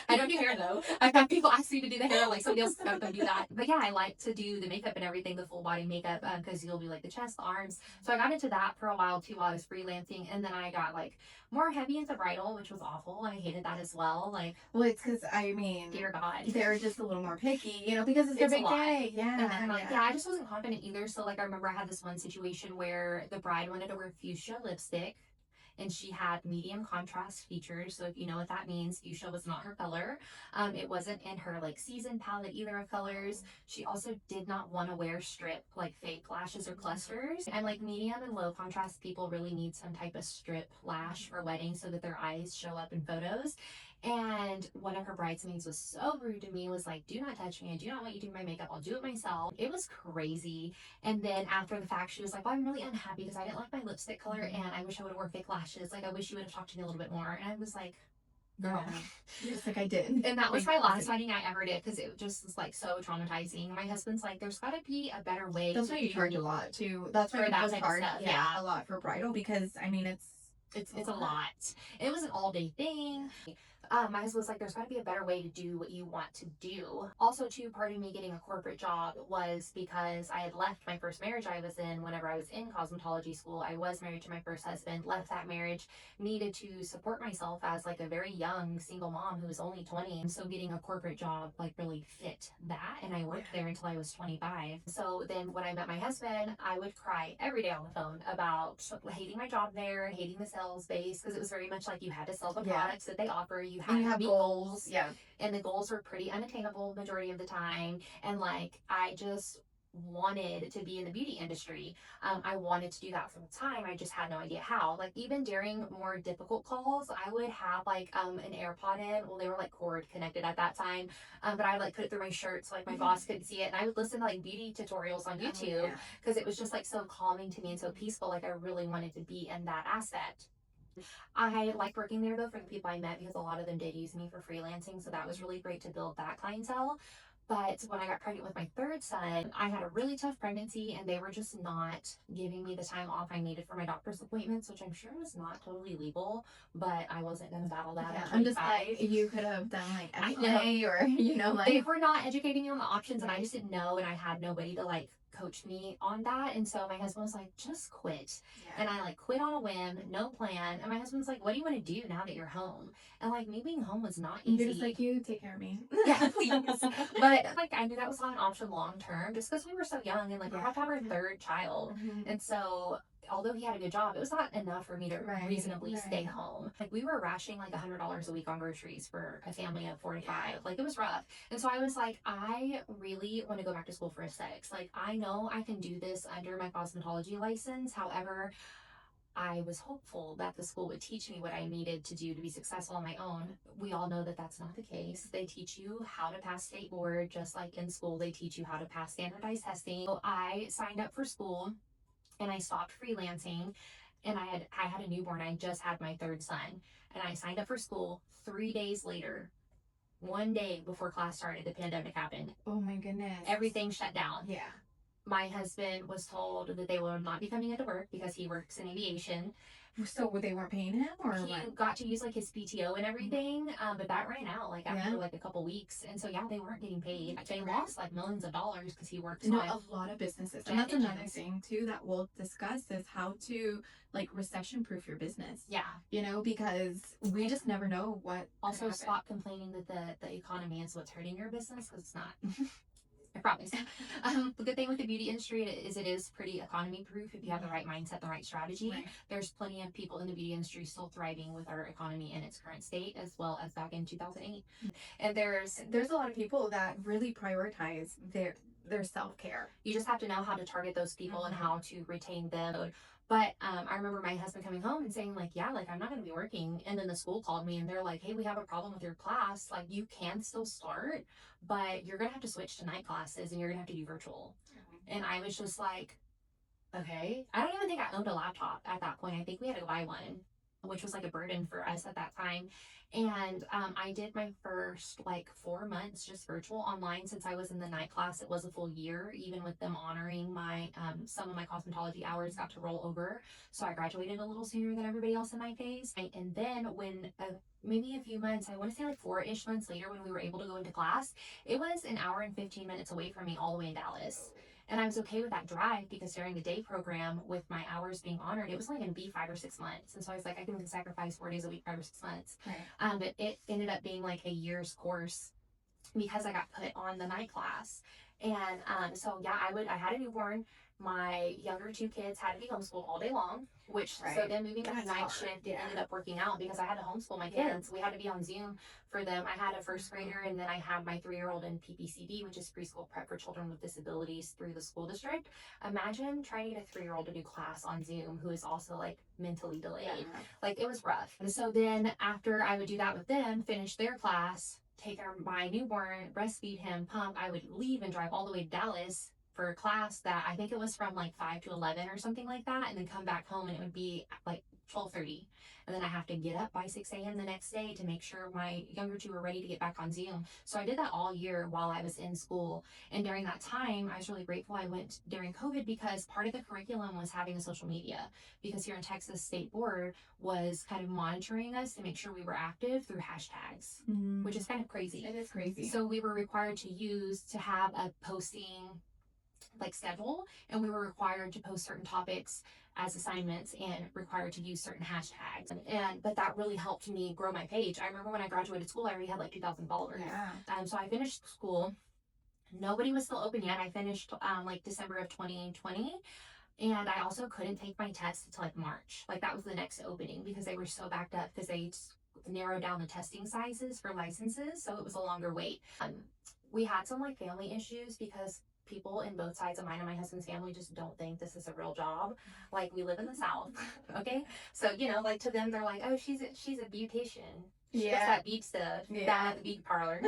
I don't do hair though. I've had people ask me to do the hair, like somebody else don't do that. But yeah, I like to do the makeup and everything, the full body makeup, because you'll do like the chest, the arms. So I got into that for a while too while I was freelancing, and then I got like more heavy into bridal, which was awful. I hated that as well. Like, well, it's because I mean, dear God, they're just a little more picky, because it's their big day. Yeah, and like, I just wasn't confident either. So like, I remember I had this one situation where the bride wanted to wear fuchsia lipstick, and she had medium contrast features. So if you know what that means, fuchsia was not her color. It wasn't in her like season palette either of colors. She also did not want to wear strip like fake lashes or clusters. And like medium and low contrast people really need some type of strip lash for weddings so that their eyes show up in photos. And one of her bridesmaids was so rude to me, was like, do not touch me. I do not want you to do my makeup. I'll do it myself. It was crazy. And then after the fact, she was like, well, I'm really unhappy because I didn't like my lipstick color and I wish I would have worn fake lashes. Like, I wish you would have talked to me a little bit more. And I was like, girl. Yeah. You're just like, I did. And that was my last wedding I ever did because it just was like so traumatizing. My husband's like, there's got to be a better way. That's why you charge a lot too. That's why that people type of charge stuff, yeah. a lot for bridal because I mean it's a lot. It was an all day thing. My husband was like, there's got to be a better way to do what you want to do. Also, too, part of me getting a corporate job was because I had left my first marriage I was in whenever I was in cosmetology school. I was married to my first husband, left that marriage, needed to support myself as like a very young single mom who was only 20. And so getting a corporate job like really fit that. And I worked there until I was 25. So then when I met my husband, I would cry every day on the phone about hating my job there, hating the sales base, because it was very much like you had to sell the products that they offer. You had and you to have meet goals. Yeah. And the goals were pretty unattainable majority of the time. And like, I just wanted to be in the beauty industry. I wanted to do that from the time. I just had no idea how. Like even during more difficult calls, I would have like an AirPod in. Well, they were like cord connected at that time, but I would like put it through my shirt so like my boss couldn't see it. And I would listen to like beauty tutorials on YouTube because it was just like so calming to me and so peaceful. Like I really wanted to be in that aspect. I liked working there though for the people I met because a lot of them did use me for freelancing, so that was really great to build that clientele. But when I got pregnant with my third son, I had a really tough pregnancy and they were just not giving me the time off I needed for my doctor's appointments, which I'm sure was not totally legal, but I wasn't going to battle that. Yeah, I'm just like, you could have done like FA or, like. They were not educating me on the options and I just didn't know and I had nobody to like coach me on that. And so my husband was like, just quit. And I like quit on a whim, no plan. And my husband's like, what do you want to do now that you're home? And like me being home was not easy. You're just like, you take care of me. Yeah, please. But like I knew that was not an option long term just because we were so young and like we have to have our third child. And so although he had a good job, it was not enough for me to reasonably stay home. Like we were rationing like $100 a week on groceries for a family of 4 to 5. Like it was rough. And so I was like, I really want to go back to school for aesthetics. Like I know I can do this under my cosmetology license. However, I was hopeful that the school would teach me what I needed to do to be successful on my own. We all know that that's not the case. They teach you how to pass state board, just like in school, they teach you how to pass standardized testing. So I signed up for school and I stopped freelancing and I had a newborn. I just had my third son and I signed up for school 3 days later. One day before class started, the pandemic happened. Oh my goodness. Everything shut down. Yeah. My husband was told that they will not be coming into work because he works in aviation. So they weren't paying him, or he what? got to use like his PTO and everything, but that ran out like after like a couple weeks, and so they weren't getting paid. They lost like millions of dollars because he worked. No, a lot of businesses, and that's another thing too that we'll discuss is how to like recession proof your business. Yeah, because we just never know what. Also, stop complaining that the economy is what's hurting your business because it's not. I promise. The good thing with the beauty industry is it is pretty economy proof if you have the right mindset, the right strategy. There's plenty of people in the beauty industry still thriving with our economy in its current state, as well as back in 2008. And there's a lot of people that really prioritize their self-care. You just have to know how to target those people and how to retain them. But I remember my husband coming home and saying like, yeah, like I'm not going to be working. And then the school called me and they're like, hey, we have a problem with your class. Like you can still start, but you're going to have to switch to night classes and you're going to have to do virtual. And I was just like, okay. I don't even think I owned a laptop at that point. I think we had to buy one, which was like a burden for us at that time. And I did my first like 4 months just virtual online since I was in the night class. It was a full year, even with them honoring my some of my cosmetology hours got to roll over. So I graduated a little sooner than everybody else in my phase. And then when maybe a few months, I want to say like 4-ish months later when we were able to go into class, it was an hour and 15 minutes away from me all the way in Dallas. And I was okay with that drive because during the day program with my hours being honored, it was only going to be 5 or 6 months. And so I was like, I can sacrifice 4 days a week, 5 or 6 months. But it ended up being like a year's course because I got put on the night class. And so I had a newborn. my younger two kids had to be homeschooled all day long, which so Right. then moving to a That's night hard. shift, it Yeah. ended up working out because I had to homeschool my Yeah. kids. We had to be on Zoom for them. I had a first grader, and then I had my 3-year-old in PPCD, which is preschool prep for children with disabilities through the school district. Imagine trying to get a 3-year-old to do class on Zoom who is also like mentally delayed. Yeah. Like it was rough. And so then after I would do that with them, finish their class, take my newborn, breastfeed him, pump, I would leave and drive all the way to Dallas for a class that I think it was from like 5 to 11 or something like that, and then come back home and it would be like 12:30, and then I have to get up by 6 a.m. the next day to make sure my younger two were ready to get back on Zoom. So I did that all year while I was in school, and during that time I was really grateful I went during COVID because part of the curriculum was having a social media, because here in Texas State Board was kind of monitoring us to make sure we were active through hashtags, which is kind of crazy. It is crazy. So we were required to have a posting like schedule, and we were required to post certain topics as assignments and required to use certain hashtags, and but that really helped me grow my page. I remember when I graduated school I already had like 2,000 followers. Yeah. So I finished school, nobody was still open yet. I finished like December of 2020, and I also couldn't take my test until like March. Like that was the next opening because they were so backed up because they narrowed down the testing sizes for licenses, so it was a longer wait. We had some like family issues because people in both sides of mine and my husband's family just don't think this is a real job. Like we live in the South, okay? So like to them they're like, oh, she's a beautician. She does that bead stuff down at the bead parlor.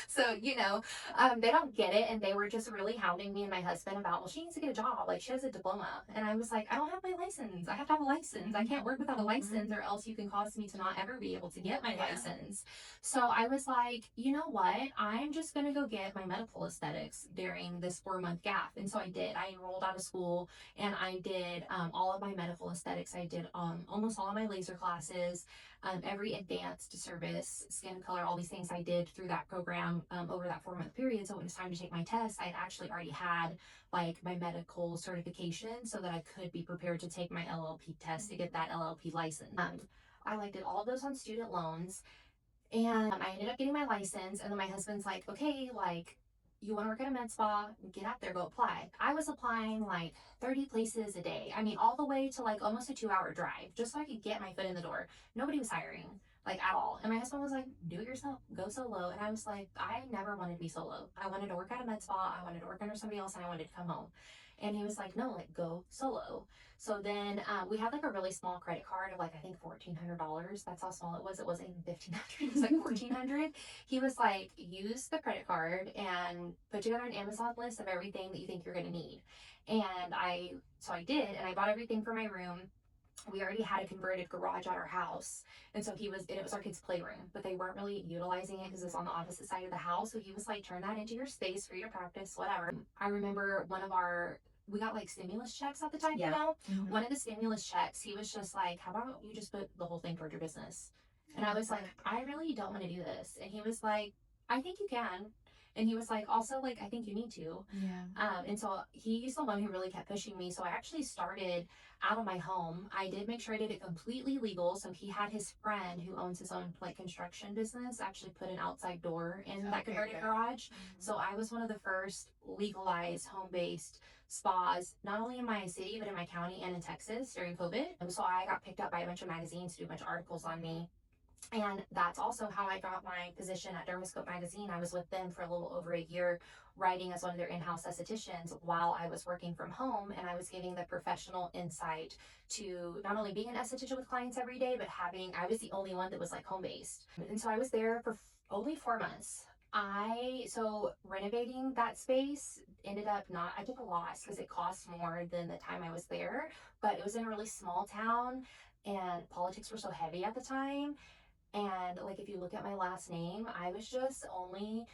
So they don't get it, and they were just really hounding me and my husband about, well, she needs to get a job. Like she has a diploma, and I was like, I don't have my license. I have to have a license. I can't work without a license, or else you can cause me to not ever be able to get my license. So I was like, you know what? I'm just gonna go get my medical aesthetics during this 4-month gap, and so I did. I enrolled out of school, and I did all of my medical aesthetics. I did almost all of my laser classes. Every advanced service, skin color, all these things I did through that program over that 4-month period. So when it was time to take my test, I had actually already had like my medical certification so that I could be prepared to take my LLP test to get that LLP license. I like did all of those on student loans, and I ended up getting my license. And then my husband's like, okay, like you want to work at a med spa, get out there, go apply. I was applying like 30 places a day. I mean, all the way to like almost a 2-hour drive just so I could get my foot in the door. Nobody was hiring like at all. And my husband was like, do it yourself, go solo. And I was like, I never wanted to be solo. I wanted to work at a med spa, I wanted to work under somebody else, and I wanted to come home. And he was like, no, like go solo. So then we had like a really small credit card of like I think $1,400. That's how small it was. It wasn't even 1,500. It was like 1,400. He was like, use the credit card and put together an Amazon list of everything that you think you're gonna need. And I did, and I bought everything for my room. We already had a converted garage at our house, and so it was our kids' playroom, but they weren't really utilizing it because it was on the opposite side of the house. So he was like, turn that into your space for you to practice, whatever. I remember we got like stimulus checks at the time, one of the stimulus checks, he was just like, how about you just put the whole thing toward your business? And I was like, I really don't want to do this. And he was like, I think you can. And he was like, also, like, I think you need to. And so he's the one who really kept pushing me. So I actually started out of my home. I did make sure I did it completely legal. So he had his friend who owns his own like construction business actually put an outside door in that converted garage. So I was one of the first legalized home-based spas, not only in my city, but in my county and in Texas during COVID. And so I got picked up by a bunch of magazines to do a bunch of articles on me. And that's also how I got my position at Dermoscope magazine. I was with them for a little over a year, writing as one of their in-house estheticians while I was working from home, and I was giving the professional insight to not only being an esthetician with clients every day, but I was the only one that was like home-based. And so I was there for only 4 months. So renovating that space ended up I took a loss because it cost more than the time I was there, but it was in a really small town and politics were so heavy at the time. And like, if you look at my last name, I was just only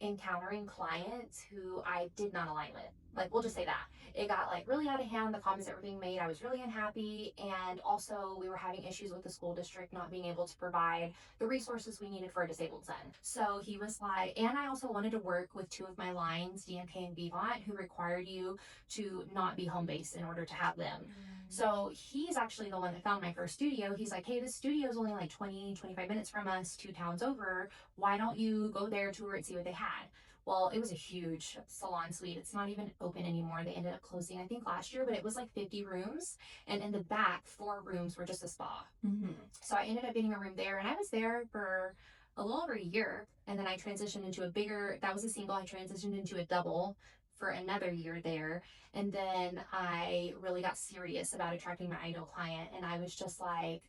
encountering clients who I did not align with. Like, we'll just say that. It got like really out of hand. The comments that were being made, I was really unhappy. And also we were having issues with the school district not being able to provide the resources we needed for a disabled son. So he was like, and I also wanted to work with 2 of my lines, DMK and Vivant, who required you to not be home-based in order to have them. So he's actually the one that found my first studio. He's like, hey, this studio is only like 20, 25 minutes from us, 2 towns over. Why don't you go there, tour it, see what they had? Well, it was a huge salon suite. It's not even open anymore. They ended up closing, I think, last year, but it was like 50 rooms. And in the back, 4 rooms were just a spa. Mm-hmm. So I ended up getting a room there, and I was there for a little over a year. And then I transitioned into a bigger, that was a single. I transitioned into a double for another year there. And then I really got serious about attracting my ideal client. And I was just like,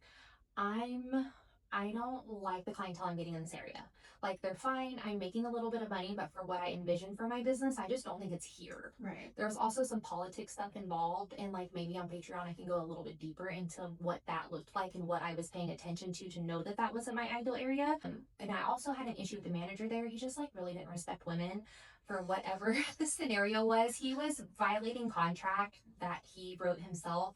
I'm I don't like the clientele I'm getting in this area. Like they're fine. I'm making a little bit of money, but for what I envision for my business, I just don't think it's here. Right. There's also some politics stuff involved, and like maybe on Patreon I can go a little bit deeper into what that looked like and what I was paying attention to know that that wasn't my ideal area. And I also had an issue with the manager there. He just like really didn't respect women for whatever the scenario was. He was violating contract that he wrote himself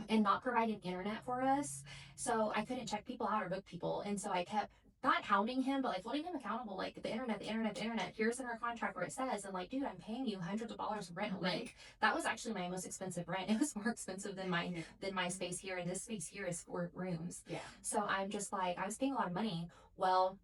and not providing internet for us. So I couldn't check people out or book people. And so I kept not hounding him, but like holding him accountable, like the internet, the internet, the internet. Here's in our contract where it says, and like, dude, I'm paying you hundreds of dollars of rent. Like that was actually my most expensive rent. It was more expensive than my space here. And this space here is 4 rooms. Yeah. So I'm just like, I was paying a lot of money. Well,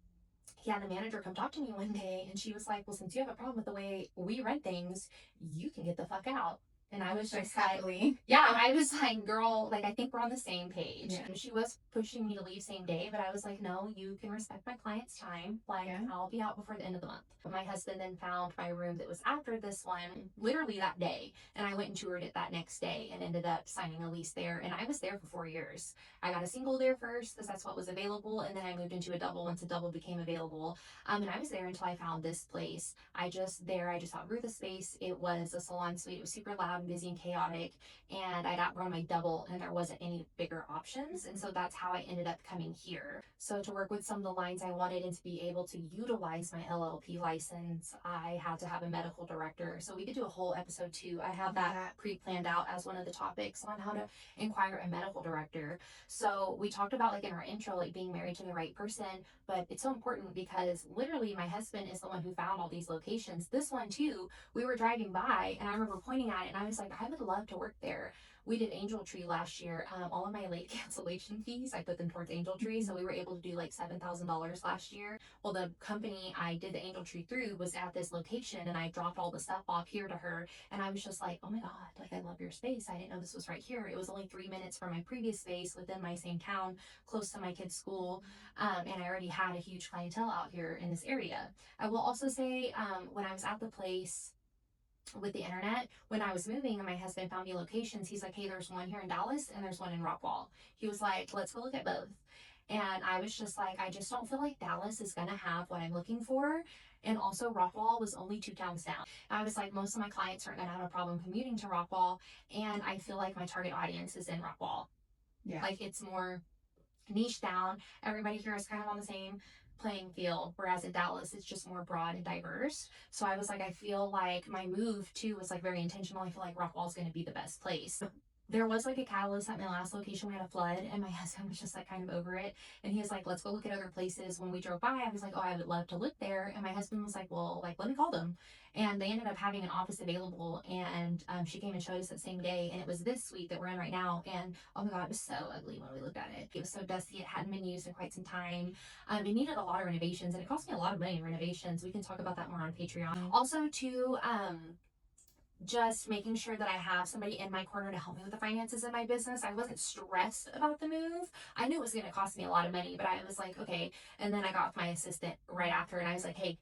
he had the manager come talk to me one day, and she was like, well, since you have a problem with the way we rent things, you can get the fuck out. And I was just like, yeah, I was like, girl, like, I think we're on the same page. Yeah. And she was pushing me to leave same day, but I was like, no, you can respect my client's time. Like, I'll be out before the end of the month. But my husband then found my room that was after this one, literally that day. And I went and toured it that next day and ended up signing a lease there. And I was there for 4 years. I got a single there first because that's what was available. And then I moved into a double once a double became available. And I was there until I found this place. I just outgrew the space. It was a salon suite. It was super loud and busy and chaotic. And I'd outgrown my double and there wasn't any bigger options. And so that's how I ended up coming here. So to work with some of the lines I wanted and to be able to utilize my LLP license, I had to have a medical director. So we could do a whole episode too. I have that pre-planned out as one of the topics on how to inquire a medical director. So we talked about like in our intro, like being married to the right person, but it's so important because literally my husband is the one who found all these locations. This one too, we were driving by and I remember pointing at it and I was like, I would love to work there. We did Angel Tree last year. All of my late cancellation fees, I put them towards Angel Tree. So we were able to do like $7,000 last year. Well, the company I did the Angel Tree through was at this location and I dropped all the stuff off here to her. And I was just like, oh my God, like I love your space. I didn't know this was right here. It was only 3 minutes from my previous space within my same town, close to my kid's school. And I already had a huge clientele out here in this area. I will also say when I was at the place, with the internet, when I was moving and my husband found me locations, he's like, hey, there's one here in Dallas and there's one in Rockwall. He was like, let's go look at both. And I was just like, I just don't feel like Dallas is going to have what I'm looking for. And also Rockwall was only 2 towns down. I was like, most of my clients aren't going to have a problem commuting to Rockwall. And I feel like my target audience is in Rockwall. Yeah. Like it's more niche down. Everybody here is kind of on the same playing field, whereas in Dallas it's just more broad and diverse. So I was like, I feel like my move too was like very intentional. I feel like Rockwall is going to be the best place. There was like a catalyst at my last location. We had a flood and my husband was just like kind of over it. And he was like, let's go look at other places. When we drove by, I was like, oh, I would love to look there. And my husband was like, well, like, let me call them. And they ended up having an office available. And she came and showed us that same day. And it was this suite that we're in right now. And oh my God, it was so ugly when we looked at it. It was so dusty. It hadn't been used in quite some time. It needed a lot of renovations and it cost me a lot of money in renovations. We can talk about that more on Patreon. Also too, just making sure that I have somebody in my corner to help me with the finances in my business. I wasn't stressed about the move. I knew it was going to cost me a lot of money, but I was like, okay. And then I got with my assistant right after and I was like, hey,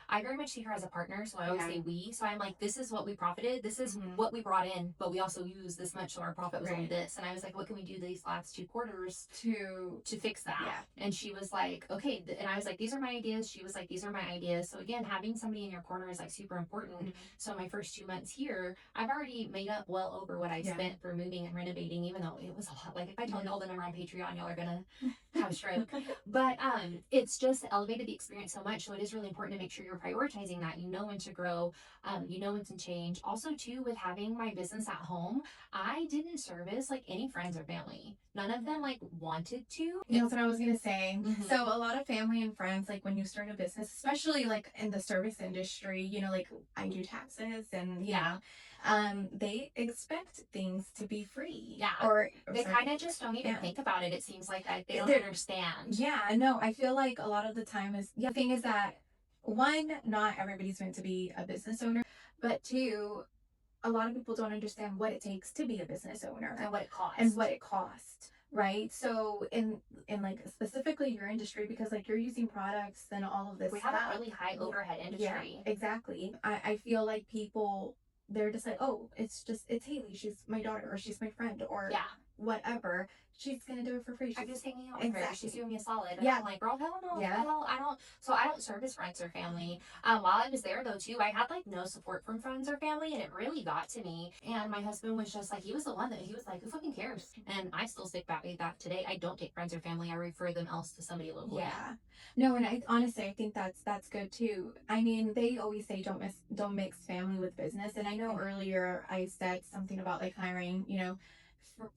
I very much see her as a partner. So I always say we. So I'm like, this is what we profited. This is what we brought in, but we also used this much. So our profit was only this. And I was like, what can we do these last 2 quarters to fix that? Yeah. And she was like, okay. And I was like, these are my ideas. She was like, these are my ideas. So again, having somebody in your corner is like super important. So my first 2 months here, I've already made up well over what I spent for moving and renovating, even though it was a lot. Like if I tell y'all the number on Patreon, y'all are gonna have a stroke. But it's just elevated the experience so much. So it is really important to make sure you're prioritizing that. You know when to grow, you know when to change. Also too, with having my business at home, I didn't service like any friends or family. None of them like wanted to. That's what I was gonna say. So a lot of family and friends, like when you start a business, especially like in the service industry, you know, like I do taxes and they expect things to be free. Yeah. Or they kind of just don't even think about it. It seems like that they don't understand. Yeah, no, I feel like a lot of the time the thing is that one, not everybody's meant to be a business owner, but two, a lot of people don't understand what it takes to be a business owner and what it costs. and what it costs, right? So in like specifically your industry, because like you're using products and all of this We stuff, have a really high overhead industry. Yeah, exactly. I feel like people, they're just like, oh, it's Haley, she's my daughter, or she's my friend, or Yeah. whatever. She's gonna do it for free. I'm just hanging out with her. She's doing me a solid. And Yeah. I'm like, girl, hell no. Yeah. Hell, I don't. So I don't service friends or family. While I was there though too, I had like no support from friends or family, and it really got to me. And my husband was just like, he was the one that he was like, who fucking cares? And I still stick back with that today. I don't take friends or family. I refer them else to somebody locally. Yeah. No, and I honestly I think that's good too. I mean, they always say don't mix family with business, and I know earlier I said something about like hiring,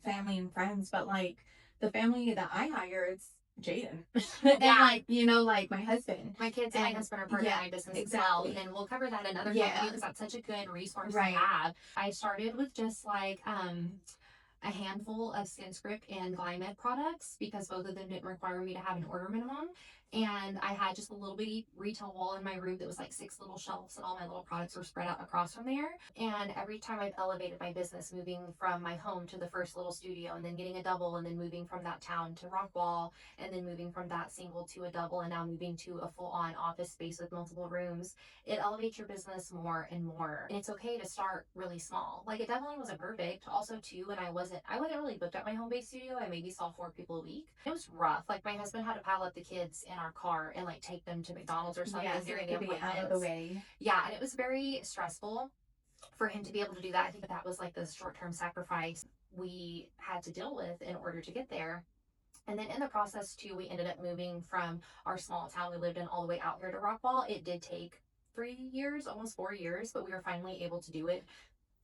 family and friends, but like the family that I hire, it's Jaden. And like, like my husband. My kids and my husband are part of my business as well. And we'll cover that another time because that's such a good resource to have. I started with just like a handful of Skin Script and Glymed products because both of them didn't require me to have an order minimum. And I had just a little bitty retail wall in my room that was like 6 little shelves, and all my little products were spread out across from there. And every time I've elevated my business, moving from my home to the first little studio, and then getting a double, and then moving from that town to Rockwall, and then moving from that single to a double, and now moving to a full on office space with multiple rooms, it elevates your business more and more. And it's okay to start really small. Like, it definitely wasn't perfect. Also, too, when I wasn't really booked at my home base studio. I maybe saw 4 people a week. It was rough. Like, my husband had to pile up the kids in our car and like take them to McDonald's or something during the appointments. Out of the way. Yeah, and it was very stressful for him to be able to do that. I think that was like the short-term sacrifice we had to deal with in order to get there. And then in the process too, we ended up moving from our small town we lived in all the way out here to Rockwall. It did take 3 years, almost 4 years, but we were finally able to do it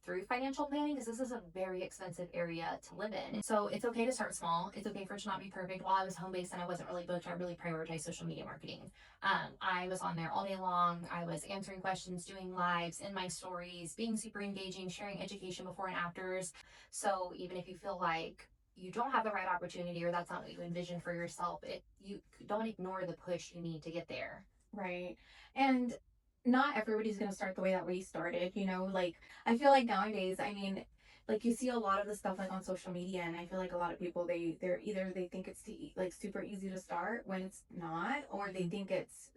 through financial planning because this is a very expensive area to live in. So it's okay to start small. It's okay for it to not be perfect. While I was home based and I wasn't really booked, I really prioritized social media marketing. I was on there all day long. I was answering questions, doing lives in my stories, being super engaging, sharing education before and afters. So even if you feel like you don't have the right opportunity or that's not what you envision for yourself, you don't ignore the push you need to get there. Right. And not everybody's going to start the way that we started, like I feel like nowadays, I mean, like you see a lot of the stuff like on social media, and I feel like a lot of people they're either they think it's like super easy to start when it's not, or they think it's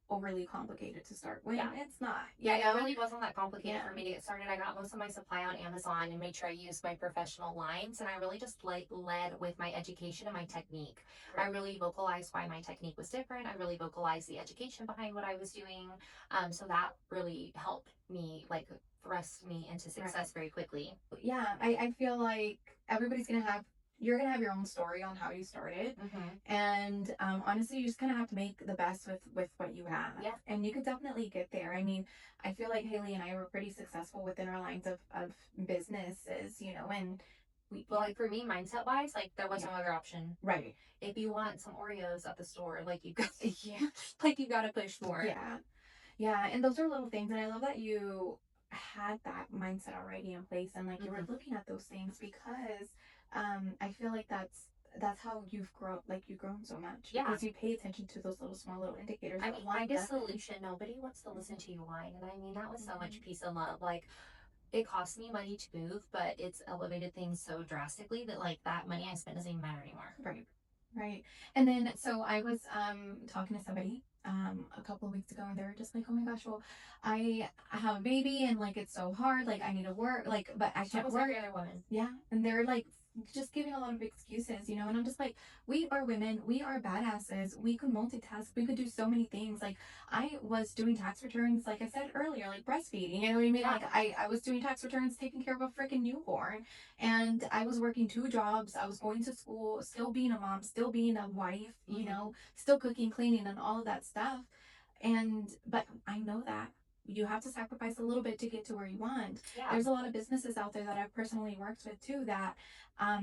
overly complicated to start when it's not. It really wasn't that complicated for me to get started. I got most of my supply on Amazon and made sure I used my professional lines, and I really just like led with my education and my technique. I really vocalized why my technique was different. I really vocalized the education behind what I was doing. So that really helped me like thrust me into success very quickly. Yeah, I feel like you're gonna have your own story on how you started, and honestly, you just kind of have to make the best with what you have. Yeah, and you could definitely get there. I mean, I feel like Haley and I were pretty successful within our lines of businesses, and like for me, mindset wise, like there was no other option. Right. If you want some Oreos at the store, like you got like you gotta push more. Yeah, and those are little things, and I love that you had that mindset already in place, and like you were looking at those things because I feel like that's how you've grown, like you've grown so much. Because you pay attention to those small little indicators. I mean, find a solution. Nobody wants to listen to you whine, and I mean that was so much peace and love. Like, it cost me money to move, but it's elevated things so drastically that like that money I spent doesn't even matter anymore. Right. And then so I was talking to somebody a couple of weeks ago, and they were just like, oh my gosh, well, I have a baby, and like it's so hard, like I need to work, like, but I can't work. Every other woman. Yeah. And they're like just giving a lot of excuses, and I'm just like, we are women, we are badasses, we could multitask, we could do so many things. Like, I was doing tax returns, like I said earlier, like breastfeeding, you know what I mean? Like I was doing tax returns, taking care of a freaking newborn, and I was working 2 jobs, I was going to school, still being a mom, still being a wife, still cooking, cleaning, and all of that stuff. But I know that you have to sacrifice a little bit to get to where you want. There's a lot of businesses out there that I've personally worked with too that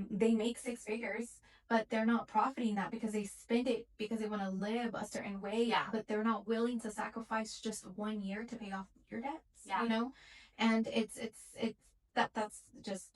they make 6 figures, but they're not profiting that because they spend it because they want to live a certain way, but they're not willing to sacrifice just 1 year to pay off your debts, and it's that's just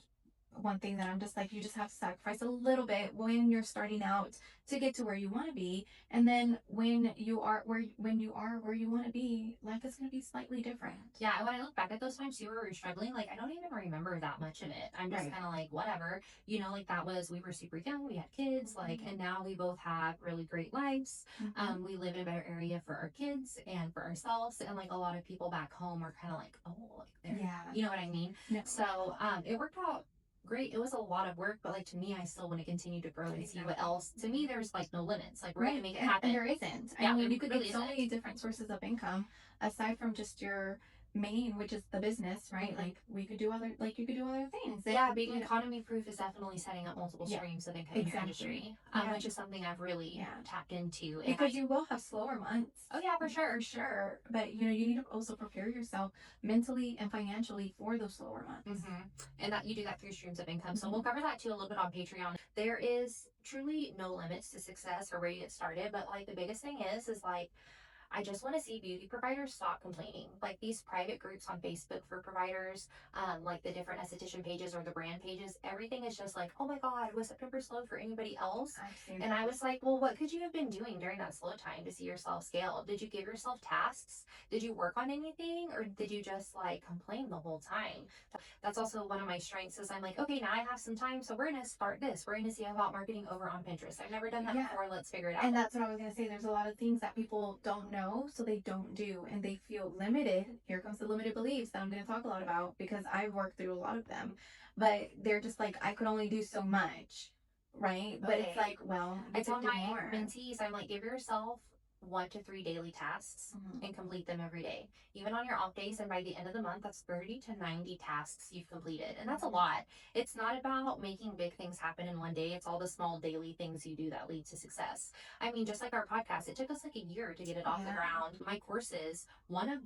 one thing that I'm just like, you just have to sacrifice a little bit when you're starting out to get to where you want to be. And then when you are where you want to be, life is going to be slightly different. Yeah, when I look back at those times too where we were struggling, like I don't even remember that much of it. I'm just Right. kind of like, whatever, like that was, we were super young, we had kids, like, and now we both have really great lives. Mhm. We live in a better area for our kids and for ourselves, and like a lot of people back home are kind of like, oh, like they're, Yeah. you know what I mean? No. So it worked out great. It was a lot of work, but like to me, I still want to continue to grow and see what Exactly. else. To me, there's like no limits. Like we're gonna Right. make it And happen. there isn't. I Yeah, mean, there you could really get so isn't. many different sources of income aside from just your main, which is the business, right? Mhm. Like we could do other, like you could do other things. Yeah, being you know, economy proof is definitely setting up multiple Yeah, streams of income in your exactly. industry, Yeah. which is something I've really Yeah. tapped into. And Because you will have slower months. oh yeah, for sure. For sure. But you need to also prepare yourself mentally and financially for those slower months. And that you do that through streams of income. So we'll cover that too a little bit on Patreon. There is truly no limits to success or where you get started, but like the biggest thing is like I just want to see beauty providers stop complaining. Like these private groups on Facebook for providers, like the different esthetician pages or the brand pages, everything is just like, oh my God, was September slow for anybody else? And I was like, well, what could you have been doing during that slow time to see yourself scale? Did you give yourself tasks? Did you work on anything? Or did you just like complain the whole time? That's also one of my strengths is I'm like, okay, now I have some time. So we're going to start this. We're going to see about marketing over on Pinterest. I've never done that before. Let's figure it out. And that's what I was going to say. There's a lot of things that people don't know, so they don't do, and they feel limited. Here comes the limited beliefs that I'm going to talk a lot about because I've worked through a lot of them. But they're just like, I could only do so much, right? But it's like, well, I tell my more. mentees, I'm like, give yourself 1 to 3 daily tasks and complete them every day, even on your off days. And by the end of the month, that's 30 to 90 tasks you've completed. And that's a lot. It's not about making big things happen in one day. It's all the small daily things you do that lead to success. I mean, just like our podcast, it took us like a year to get it off the ground. My courses,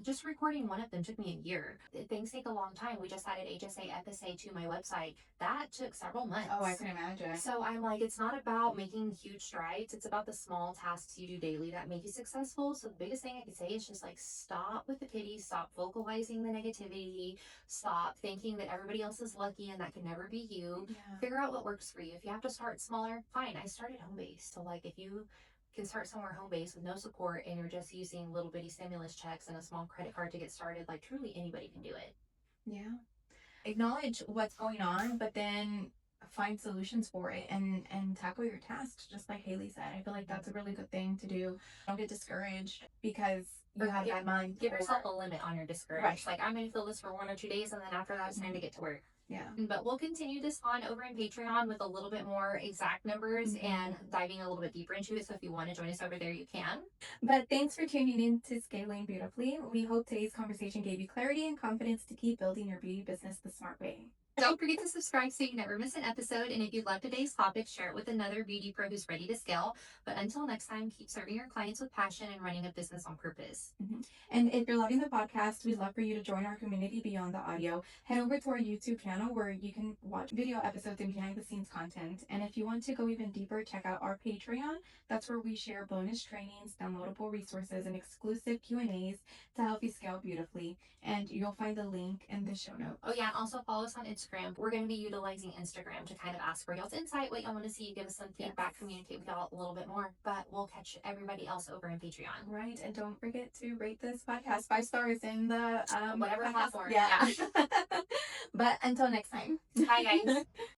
just recording one of them took me a year. Things take a long time. We just added HSA, FSA to my website. That took several months. Oh, I can imagine. So I'm like, it's not about making huge strides. It's about the small tasks you do daily that make you successful. So the biggest thing I could say is just like stop with the pity, stop vocalizing the negativity, stop thinking that everybody else is lucky and that can never be you. Figure out what works for you. If you have to start smaller, fine. I started home based. So like if you can start somewhere home based with no support and you're just using little bitty stimulus checks and a small credit card to get started, like truly anybody can do it. Yeah. Acknowledge what's going on, but then find solutions for it and tackle your tasks, just like Haley said. I feel like that's a really good thing to do. Don't get discouraged because you have that mind. Give yourself a limit on your discouraged. Like I'm going to feel this for 1 or 2 days, and then after that, it's time to get to work. Yeah. But we'll continue this on over in Patreon with a little bit more exact numbers and diving a little bit deeper into it. So if you want to join us over there, you can. But thanks for tuning in to Scaling Beautifully. We hope today's conversation gave you clarity and confidence to keep building your beauty business the smart way. Don't forget to subscribe so you never miss an episode. And if you love today's topic, share it with another beauty pro who's ready to scale. But until next time, keep serving your clients with passion and running a business on purpose. And if you're loving the podcast, we'd love for you to join our community beyond the audio. Head over to our YouTube channel where you can watch video episodes and behind the scenes content. And if you want to go even deeper, check out our Patreon. That's where we share bonus trainings, downloadable resources, and exclusive Q&As to help you scale beautifully. And you'll find the link in the show notes. Oh yeah, and also follow us on Instagram. We're going to be utilizing Instagram to kind of ask for y'all's insight, what y'all want to see, give us some feedback, communicate with y'all a little bit more. But we'll catch everybody else over in Patreon. Right, and don't forget to rate this podcast 5 stars in the whatever platform. Yeah. But until next time. Bye guys.